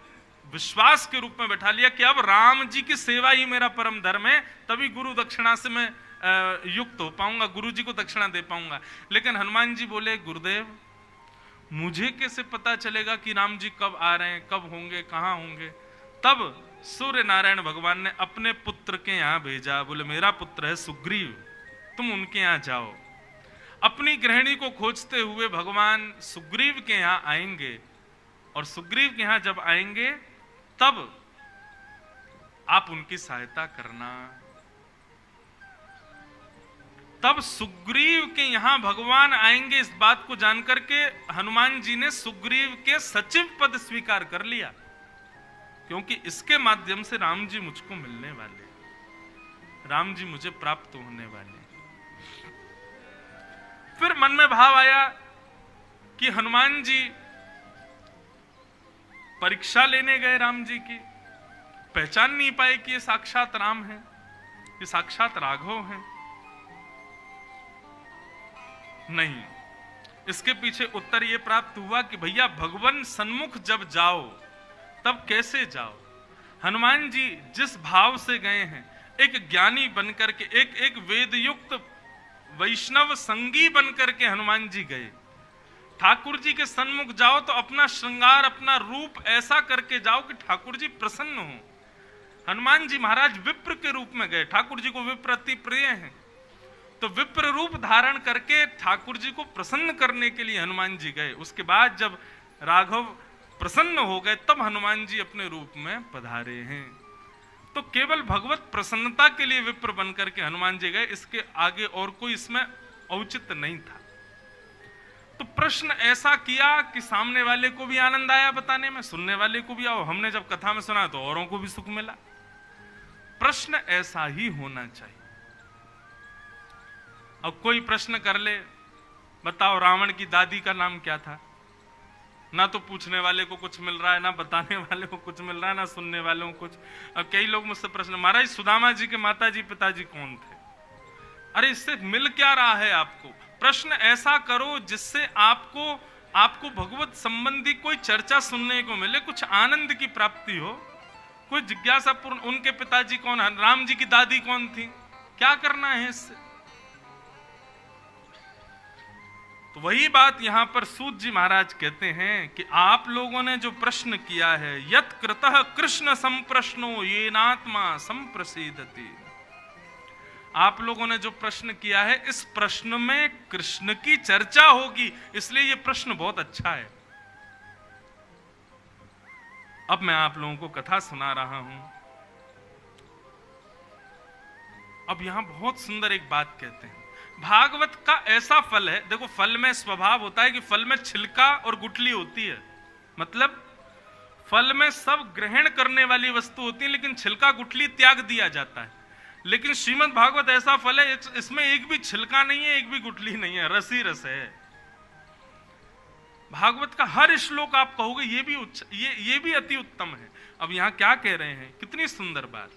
विश्वास के रूप में बैठा लिया कि अब राम जी की सेवा ही मेरा परम धर्म है, तभी गुरु दक्षिणा से मैं युक्त हो पाऊंगा, गुरु जी को दक्षिणा दे पाऊंगा। लेकिन हनुमान जी बोले गुरुदेव मुझे कैसे पता चलेगा कि राम जी कब आ रहे हैं, कब होंगे, कहां होंगे? तब सूर्य नारायण भगवान ने अपने पुत्र के यहां भेजा। बोले मेरा पुत्र है सुग्रीव, तुम उनके यहां जाओ। अपनी गृहिणी को खोजते हुए भगवान सुग्रीव के यहां आएंगे, और सुग्रीव के यहां जब आएंगे तब आप उनकी सहायता करना। तब सुग्रीव के यहां भगवान आएंगे, इस बात को जानकर के हनुमान जी ने सुग्रीव के सचिव पद स्वीकार कर लिया, क्योंकि इसके माध्यम से राम जी मुझको मिलने वाले, राम जी मुझे प्राप्त होने वाले। फिर मन में भाव आया कि हनुमान जी परीक्षा लेने गए राम जी की, पहचान नहीं पाए कि ये साक्षात राम है, ये साक्षात राघव हैं। नहीं, इसके पीछे उत्तर ये प्राप्त हुआ कि भैया भगवान सन्मुख जब जाओ तब कैसे जाओ। हनुमान जी जिस भाव से गए हैं, एक ज्ञानी बनकर के, एक वेद युक्त वैष्णव संगी बनकर के हनुमान जी गए। ठाकुर जी के सन्मुख जाओ तो अपना श्रृंगार, अपना रूप ऐसा करके जाओ कि ठाकुर जी प्रसन्न हो। हनुमान जी महाराज विप्र के रूप में गए, ठाकुर जी को विप्र अति प्रिय हैं, तो विप्र रूप धारण करके ठाकुर जी को प्रसन्न करने के लिए हनुमान जी गए। उसके बाद जब राघव प्रसन्न हो गए तब हनुमान जी अपने रूप में पधारे हैं। तो केवल भगवत प्रसन्नता के लिए विप्र बनकर के हनुमान जी गए, इसके आगे और कोई इसमें औचित्य नहीं था। तो प्रश्न ऐसा किया कि सामने वाले को भी आनंद आया बताने में, सुनने वाले को भी, आओ हमने जब कथा में सुना तो औरों को भी सुख मिला। प्रश्न ऐसा ही होना चाहिए। अब कोई प्रश्न कर ले, बताओ रावण की दादी का नाम क्या था? ना तो पूछने वाले को कुछ मिल रहा है, ना बताने वाले को कुछ मिल रहा है, ना सुनने वालों को कुछ। अब कई लोग मुझसे प्रश्न, महाराज सुदामा जी के माता जी पिताजी कौन थे? अरे इससे मिल क्या रहा है आपको? प्रश्न ऐसा करो जिससे आपको भगवत संबंधी कोई चर्चा सुनने को मिले, कुछ आनंद की प्राप्ति हो, कोई जिज्ञासापूर्ण। उनके पिताजी कौन है, राम जी की दादी कौन थी, क्या करना है इससे? तो वही बात यहां पर सूत जी महाराज कहते हैं कि आप लोगों ने जो प्रश्न किया है, यत् कृतः कृष्ण संप्रश्नो येनात्मा संप्रसीदति। आप लोगों ने जो प्रश्न किया है, इस प्रश्न में कृष्ण की चर्चा होगी, इसलिए यह प्रश्न बहुत अच्छा है। अब मैं आप लोगों को कथा सुना रहा हूं। अब यहां बहुत सुंदर एक बात कहते हैं, भागवत का ऐसा फल है। देखो फल में स्वभाव होता है कि फल में छिलका और गुठली होती है, मतलब फल में सब ग्रहण करने वाली वस्तु होती है, लेकिन छिलका गुठली त्याग दिया जाता है। लेकिन श्रीमद् भागवत ऐसा फल है, इसमें एक भी छिलका नहीं है, एक भी गुठली नहीं है, रस ही रस है। भागवत का हर श्लोक आप कहोगे ये भी अति उत्तम है। अब यहां क्या कह रहे हैं, कितनी सुंदर बात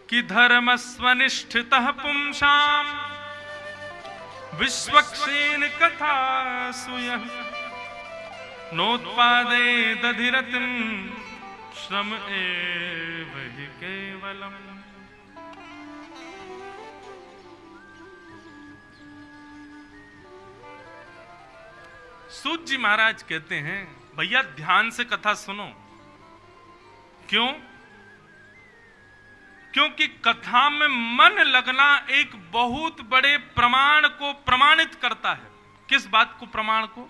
कि धर्मस्वनिष्ठितः पुंसाम विश्वक्षेण कथा सुयः नोत्पादे दधिरतिं श्रम एव हि केवलम्। सूत जी महाराज कहते हैं, भैया ध्यान से कथा सुनो। क्यों? क्योंकि कथा में मन लगना एक बहुत बड़े प्रमाण को प्रमाणित करता है। किस बात को? प्रमाण को।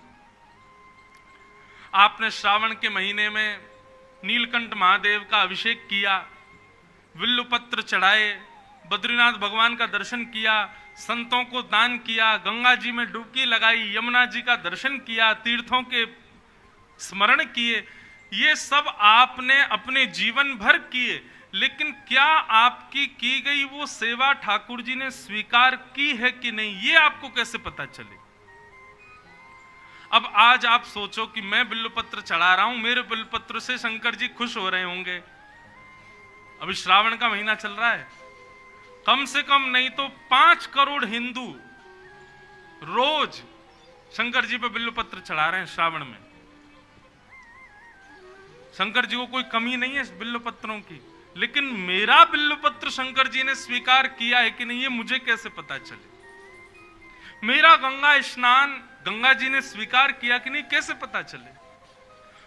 आपने श्रावण के महीने में नीलकंठ महादेव का अभिषेक किया, विल्लुपत्र चढ़ाए, बद्रीनाथ भगवान का दर्शन किया, संतों को दान किया, गंगा जी में डुबकी लगाई, यमुना जी का दर्शन किया, तीर्थों के स्मरण किए, ये सब आपने अपने जीवन भर किए, लेकिन क्या आपकी की गई वो सेवा ठाकुर जी ने स्वीकार की है कि नहीं, ये आपको कैसे पता चले? अब आज आप सोचो कि मैं बिल्वपत्र चढ़ा रहा हूं, मेरे बिल्वपत्र से शंकर जी खुश हो रहे होंगे। अभी श्रावण का महीना चल रहा है, कम से कम नहीं तो 5 करोड़ हिंदू रोज शंकर जी पे बिल्वपत्र चढ़ा रहे हैं श्रावण में। शंकर जी को कोई कमी नहीं है बिल्वपत्रों की, लेकिन मेरा बिल्वपत्र शंकर जी ने स्वीकार किया है कि नहीं, ये मुझे कैसे पता चले? मेरा गंगा स्नान गंगा जी ने स्वीकार किया कि नहीं, कैसे पता चले?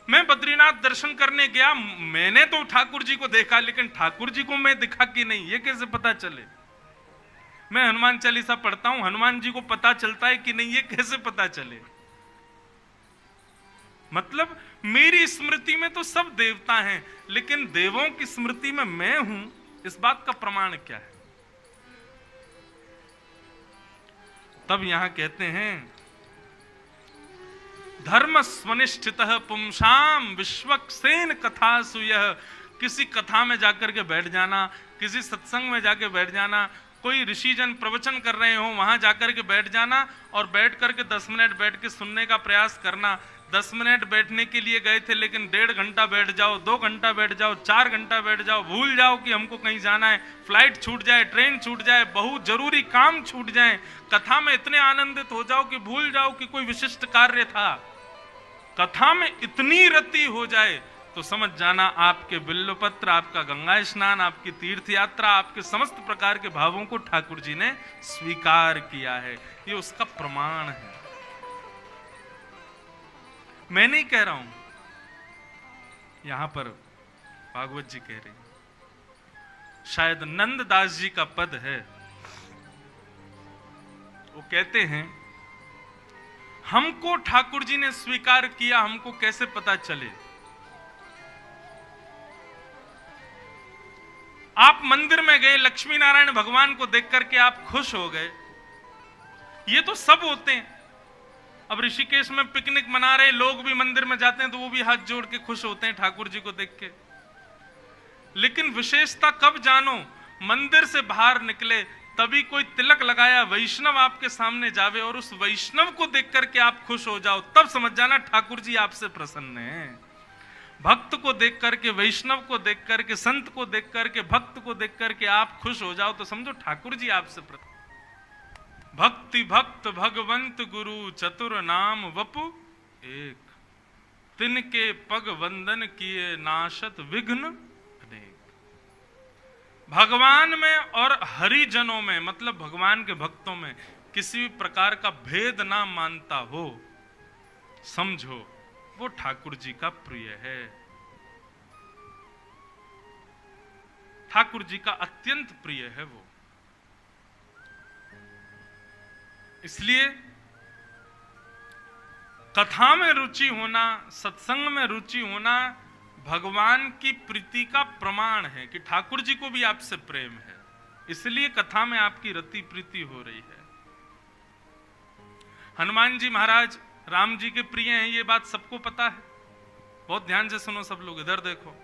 मैं बद्रीनाथ दर्शन करने गया, मैंने तो ठाकुर जी को देखा, लेकिन ठाकुर जी को मैं दिखा कि नहीं, ये कैसे पता चले? मैं हनुमान चालीसा पढ़ता हूं, हनुमान जी को पता चलता है कि नहीं, ये कैसे पता चले? मतलब मेरी स्मृति में तो सब देवता हैं, लेकिन देवों की स्मृति में मैं हूं, इस बात का प्रमाण क्या है? तब यहां कहते हैं धर्म स्वनिष्ठितः पुंसाम विश्वक्सेन कथासु यः। किसी कथा में जाकर के बैठ जाना, किसी सत्संग में जाके बैठ जाना, कोई ऋषिजन प्रवचन कर रहे हो वहां जाकर के बैठ जाना और बैठ करके 10 मिनट बैठ के सुनने का प्रयास करना। 10 मिनट बैठने के लिए गए थे, लेकिन 1.5 घंटा बैठ जाओ, 2 घंटा बैठ जाओ, 4 घंटा बैठ जाओ, भूल जाओ कि हमको कहीं जाना है, फ्लाइट छूट जाए, ट्रेन छूट जाए, बहुत जरूरी काम छूट जाए, कथा में इतने आनंदित हो जाओ कि भूल जाओ कि कोई विशिष्ट कार्य था। कथा में इतनी रति हो जाए तो समझ जाना आपके बिल्वपत्र, आपका गंगा स्नान, आपकी तीर्थ यात्रा, आपके समस्त प्रकार के भावों को ठाकुर जी ने स्वीकार किया है। ये उसका प्रमाण है। मैं नहीं कह रहा हूं, यहां पर भागवत जी कह रहे हैं, शायद नंददास जी का पद है। वो कहते हैं हमको ठाकुर जी ने स्वीकार किया, हमको कैसे पता चले? आप मंदिर में गए, लक्ष्मी नारायण भगवान को देख करके आप खुश हो गए, ये तो सब होते हैं। अब ऋषिकेश में पिकनिक मना रहे लोग भी मंदिर में जाते हैं तो वो भी हाथ जोड़ के खुश होते हैं ठाकुर जी को देख के। लेकिन विशेषता कब जानो? मंदिर से बाहर निकले तभी कोई तिलक लगाया वैष्णव आपके सामने जावे और उस वैष्णव को देख करके आप खुश हो जाओ, तब समझ जाना ठाकुर जी आपसे प्रसन्न हैं। भक्त को देख करके, वैष्णव को देख करके, संत को देख करके, भक्त को देख करके आप खुश हो जाओ तो समझो ठाकुर जी आपसे प्रसन्न। भक्ति भक्त भगवंत गुरु चतुर नाम वपु एक, तिनके पग वंदन किए नाशत विघ्न अनेक। भगवान में और हरिजनों में, मतलब भगवान के भक्तों में किसी भी प्रकार का भेद ना मानता हो, समझो वो ठाकुर जी का प्रिय है, ठाकुर जी का अत्यंत प्रिय है वो। इसलिए कथा में रुचि होना, सत्संग में रुचि होना भगवान की प्रीति का प्रमाण है कि ठाकुर जी को भी आपसे प्रेम है, इसलिए कथा में आपकी रति प्रीति हो रही है। हनुमान जी महाराज राम जी के प्रिय हैं, ये बात सबको पता है। बहुत ध्यान से सुनो सब लोग, इधर देखो।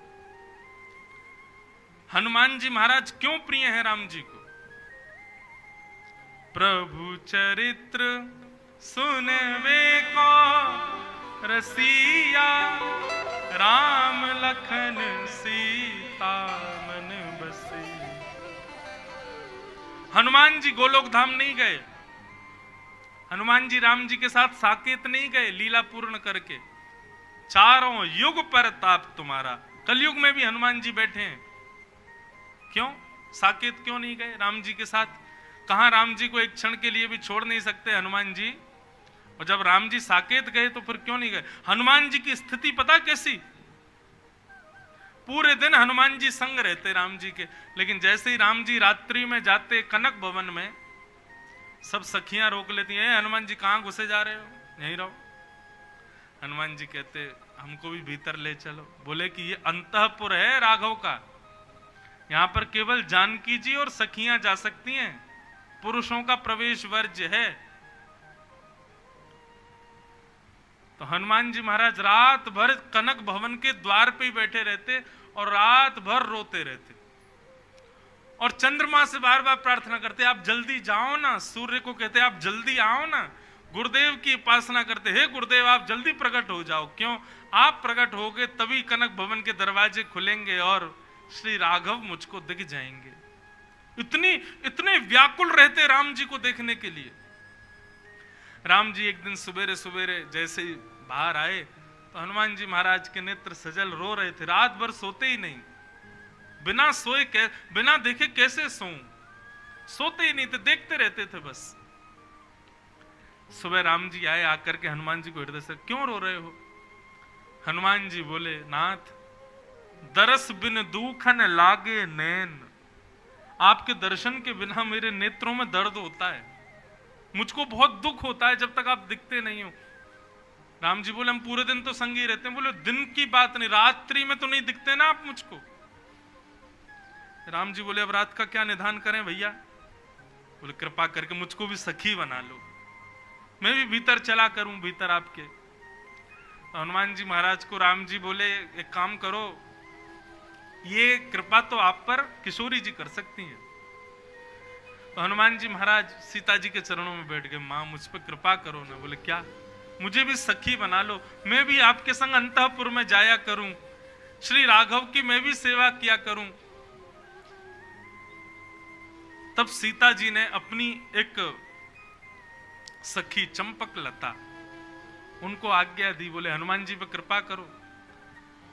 हनुमान जी महाराज क्यों प्रिय हैं राम जी को? प्रभु चरित्र सुनवे को रसिया, राम लखन सीता मन बसी। हनुमान जी गोलोक धाम नहीं गए, हनुमान जी राम जी के साथ साकेत नहीं गए लीला पूर्ण करके। चारों युग पर ताप तुम्हारा, कलयुग में भी हनुमान जी बैठे हैं। क्यों साकेत क्यों नहीं गए राम जी के साथ? कहां राम जी को एक क्षण के लिए भी छोड़ नहीं सकते हनुमान जी? और जब राम जी साकेत गए तो फिर क्यों नहीं गए? हनुमान जी की स्थिति पता कैसी? पूरे दिन हनुमान जी संग रहते राम जी के, लेकिन जैसे ही राम जी रात्रि में जाते कनक भवन में, सब सखियां रोक लेती हैं, हनुमान जी कहां घुसे जा रहे हो, यहीं रहो। हनुमान जी कहते हमको भी भीतर ले चलो। बोले कि ये अंतःपुर है राघव का, यहां पर केवल जानकी जी और सखियां जा सकती हैं, पुरुषों का प्रवेश वर्ज्य है। तो हनुमान जी महाराज रात भर कनक भवन के द्वार पे ही बैठे रहते और रात भर रोते रहते और चंद्रमा से बार बार प्रार्थना करते, आप जल्दी जाओ ना। सूर्य को कहते आप जल्दी आओ ना। गुरुदेव की उपासना करते, हे गुरुदेव आप जल्दी प्रकट हो जाओ। क्यों? आप प्रकट होगे तभी कनक भवन के दरवाजे खुलेंगे और श्री राघव मुझको दिख जाएंगे। इतने व्याकुल रहते राम जी को देखने के लिए। राम जी एक दिन सवेरे सवेरे जैसे ही बाहर आए तो हनुमान जी महाराज के नेत्र सजल, रो रहे थे। रात भर सोते ही नहीं, बिना सोए बिना देखे कैसे सोऊं, सोते ही नहीं थे, देखते रहते थे बस। सुबह राम जी आए, आकर के हनुमान जी को हृदय से, क्यों रो रहे हो? हनुमान जी बोले, नाथ दरस बिन दुखन लागे नैन, आपके दर्शन के बिना मेरे नेत्रों में दर्द होता है, मुझको बहुत दुख होता है जब तक आप दिखते नहीं हो। राम जी बोले, हम पूरे दिन तो संग ही रहते हैं। बोले, दिन की बात नहीं, रात्रि में तो नहीं दिखते ना आप मुझको। राम जी बोले, अब रात का क्या निधान करें भैया? बोले, कृपा करके मुझको भी सखी बना लो, मैं भी भीतर चला करूं भीतर आपके। तो हनुमान जी महाराज को राम जी बोले, एक काम करो, ये कृपा तो आप पर किशोरी जी कर सकती हैं। तो हनुमान जी महाराज सीता जी के चरणों में बैठ गए, मां मुझ पर कृपा करो ना। बोले, क्या? मुझे भी सखी बना लो, मैं भी आपके संग अंतःपुर में जाया करूं, श्री राघव की मैं भी सेवा किया करूं। तब सीता जी ने अपनी एक सखी चंपक लता, उनको आज्ञा दी, बोले हनुमान जी पर कृपा करो।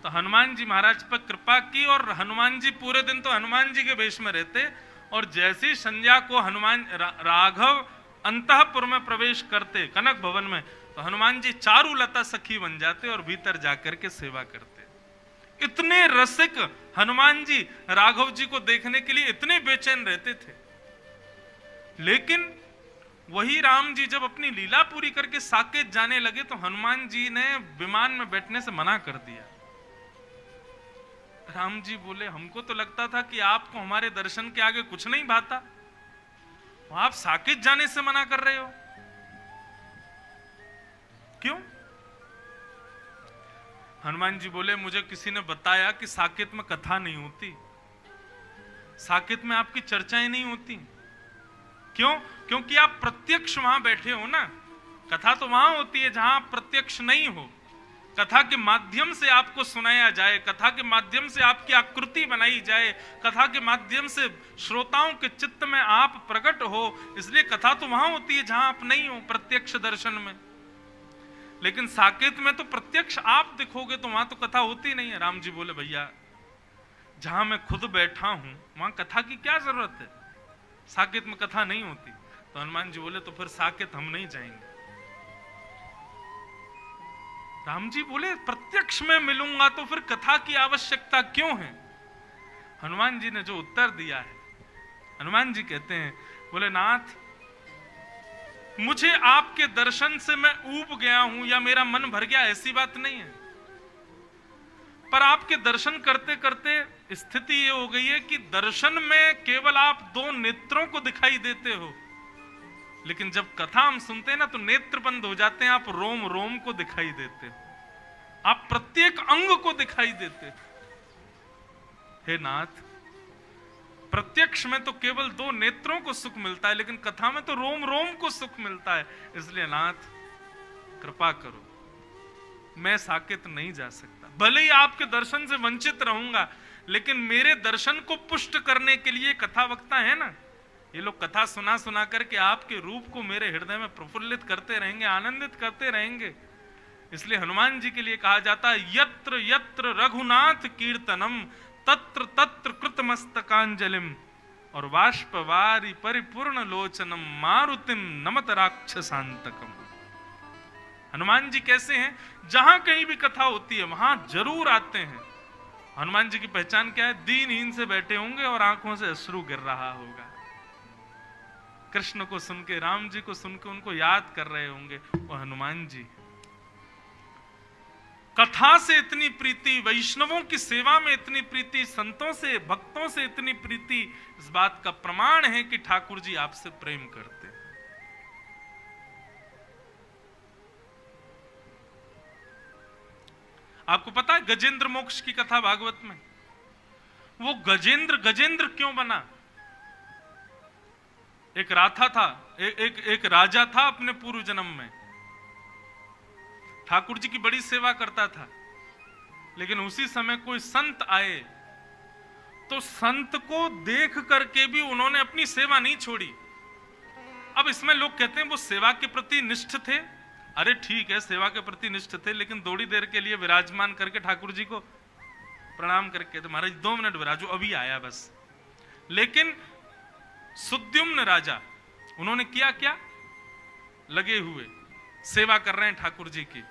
तो हनुमान जी महाराज पर कृपा की और हनुमान जी पूरे दिन तो हनुमान जी के वेश में रहते और जैसी संध्या को हनुमान राघव अंतःपुर में प्रवेश करते कनक भवन में, तो हनुमान जी चारुलता सखी बन जाते और भीतर जाकर के सेवा करते। इतने रसिक हनुमान जी राघव जी को देखने के लिए इतने बेचैन रहते थे। लेकिन वही राम जी जब अपनी लीला पूरी करके साकेत जाने लगे तो हनुमान जी ने विमान में बैठने से मना कर दिया। राम जी बोले, हमको तो लगता था कि आपको हमारे दर्शन के आगे कुछ नहीं भाता, आप साकेत जाने से मना कर रहे हो, क्यों? हनुमान जी बोले, मुझे किसी ने बताया कि साकेत में कथा नहीं होती, साकेत में आपकी चर्चाएं नहीं होती। क्यों? क्योंकि आप प्रत्यक्ष वहां बैठे हो ना। कथा तो वहां होती है जहां आप प्रत्यक्ष नहीं हो। कथा के माध्यम से आपको सुनाया जाए, कथा के माध्यम से आपकी आकृति बनाई जाए, कथा के माध्यम से श्रोताओं के चित्त में आप प्रकट हो, इसलिए कथा तो वहां होती है जहां आप नहीं हो प्रत्यक्ष दर्शन में। लेकिन साकेत में तो प्रत्यक्ष आप दिखोगे तो वहां तो कथा होती नहीं है। राम जी बोले, भैया जहां मैं खुद बैठा हूं वहां कथा की क्या जरूरत है, साकेत में कथा नहीं होती। तो हनुमान जी बोले, तो फिर साकेत हम नहीं जाएंगे। राम जी बोले, प्रत्यक्ष में मिलूंगा तो फिर कथा की आवश्यकता क्यों है? हनुमान जी ने जो उत्तर दिया है, हनुमान जी कहते हैं, बोले नाथ मुझे आपके दर्शन से मैं ऊब गया हूं या मेरा मन भर गया, ऐसी बात नहीं है। पर आपके दर्शन करते करते स्थिति ये हो गई है कि दर्शन में केवल आप दो नेत्रों को दिखाई देते हो, लेकिन जब कथा हम सुनते हैं ना तो नेत्र बंद हो जाते हैं, आप रोम रोम को दिखाई देते हो, आप प्रत्येक अंग को दिखाई देते हो। हे नाथ, प्रत्यक्ष में तो केवल दो नेत्रों को सुख मिलता है, लेकिन कथा में तो रोम रोम को सुख मिलता है। इसलिए नाथ कृपा करो, मैं साकेत नहीं जा सकता, भले ही आपके दर्शन से वंचित रहूंगा, लेकिन मेरे दर्शन को पुष्ट करने के लिए कथा वक्ता है ना, ये लोग कथा सुना सुना करके आपके रूप को मेरे हृदय में प्रफुल्लित करते रहेंगे, आनंदित करते रहेंगे। इसलिए हनुमान जी के लिए कहा जाता है, यत्र यत्र रघुनाथ कीर्तनम तत्र तत्र कृतमस्तकांजलिम और वाष्पवारी परिपूर्ण लोचनम मारुतिम नमत राक्षसांतकम। हनुमान जी कैसे हैं? जहां कहीं भी कथा होती है वहां जरूर आते हैं। हनुमान जी की पहचान क्या है? दीनहीन से बैठे होंगे और आंखों से अश्रु गिर रहा होगा, कृष्ण को सुन के, राम जी को सुन के उनको याद कर रहे होंगे, वो हनुमान जी। कथा से इतनी प्रीति, वैष्णवों की सेवा में इतनी प्रीति, संतों से, भक्तों से इतनी प्रीति, इस बात का प्रमाण है कि ठाकुर जी आपसे प्रेम करते हैं। आपको पता है गजेंद्र मोक्ष की कथा भागवत में? वो गजेंद्र गजेंद्र क्यों बना? एक राथा था, एक राजा था अपने पूर्व जन्म में, ठाकुर जी की बड़ी सेवा करता था, लेकिन उसी समय कोई संत आए तो संत को देख करके भी उन्होंने अपनी सेवा नहीं छोड़ी। अब इसमें लोग कहते हैं वो सेवा के प्रति निष्ठ थे। अरे ठीक है, सेवा के प्रति निष्ठ थे, लेकिन थोड़ी देर के लिए विराजमान करके ठाकुर जी को प्रणाम करके तो महाराज 2 मिनट विराजो, अभी आया बस। लेकिन सुद्युम्न राजा, उन्होंने किया क्या? लगे हुए सेवा कर रहे हैं ठाकुर जी की,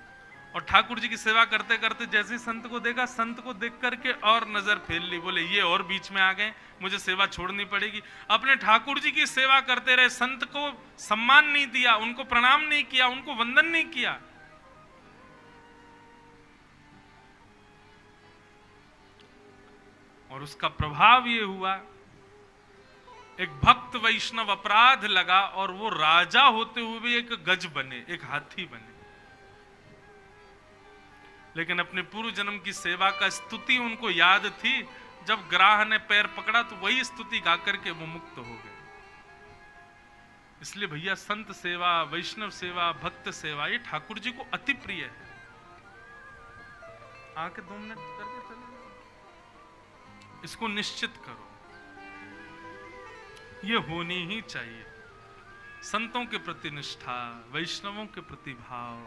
और ठाकुर जी की सेवा करते करते जैसे संत को देखा, संत को देख करके और नजर फेर ली, बोले ये और बीच में आ गए, मुझे सेवा छोड़नी पड़ेगी। अपने ठाकुर जी की सेवा करते रहे, संत को सम्मान नहीं दिया, उनको प्रणाम नहीं किया, उनको वंदन नहीं किया। और उसका प्रभाव ये हुआ, एक भक्त वैष्णव अपराध लगा और वो राजा होते हुए भी एक गज बने, एक हाथी बने। लेकिन अपने पूर्व जन्म की सेवा का स्तुति उनको याद थी। जब ग्राह ने पैर पकड़ा तो वही स्तुति गा करके वो मुक्त हो गए। इसलिए भैया संत सेवा, वैष्णव सेवा, भक्त सेवा ये ठाकुर जी को अति प्रिय है। आके 2 मिनट करके चले जाओ, इसको निश्चित करो, ये होनी ही चाहिए। संतों के प्रति निष्ठा, वैष्णवों के प्रति भाव,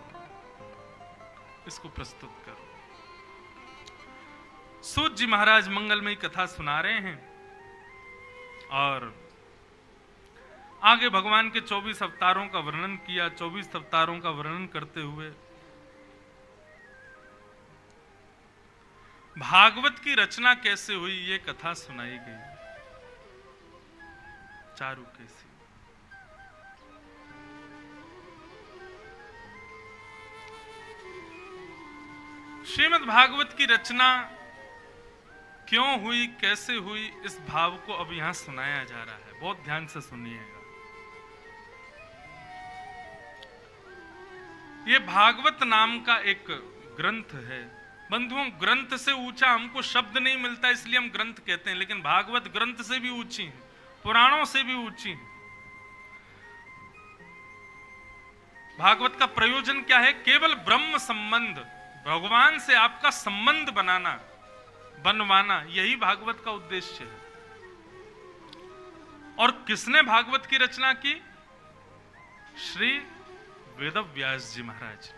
इसको प्रस्तुत करो। सूत जी महाराज मंगलमयी कथा सुना रहे हैं और आगे भगवान के 24 अवतारों का वर्णन किया। 24 अवतारों का वर्णन करते हुए भागवत की रचना कैसे हुई ये कथा सुनाई गई। चारू कैसी श्रीमद् भागवत की रचना क्यों हुई, कैसे हुई, इस भाव को अब यहां सुनाया जा रहा है। बहुत ध्यान से सुनिएगा। ये भागवत नाम का एक ग्रंथ है। बंधुओं, ग्रंथ से ऊंचा हमको शब्द नहीं मिलता, इसलिए हम ग्रंथ कहते हैं, लेकिन भागवत ग्रंथ से भी ऊंची है, पुराणों से भी ऊंची है। भागवत का प्रयोजन क्या है? केवल ब्रह्म संबंध, भगवान से आपका संबंध बनवाना, यही भागवत का उद्देश्य है। और किसने भागवत की रचना की? श्री वेदव्यास जी महाराज।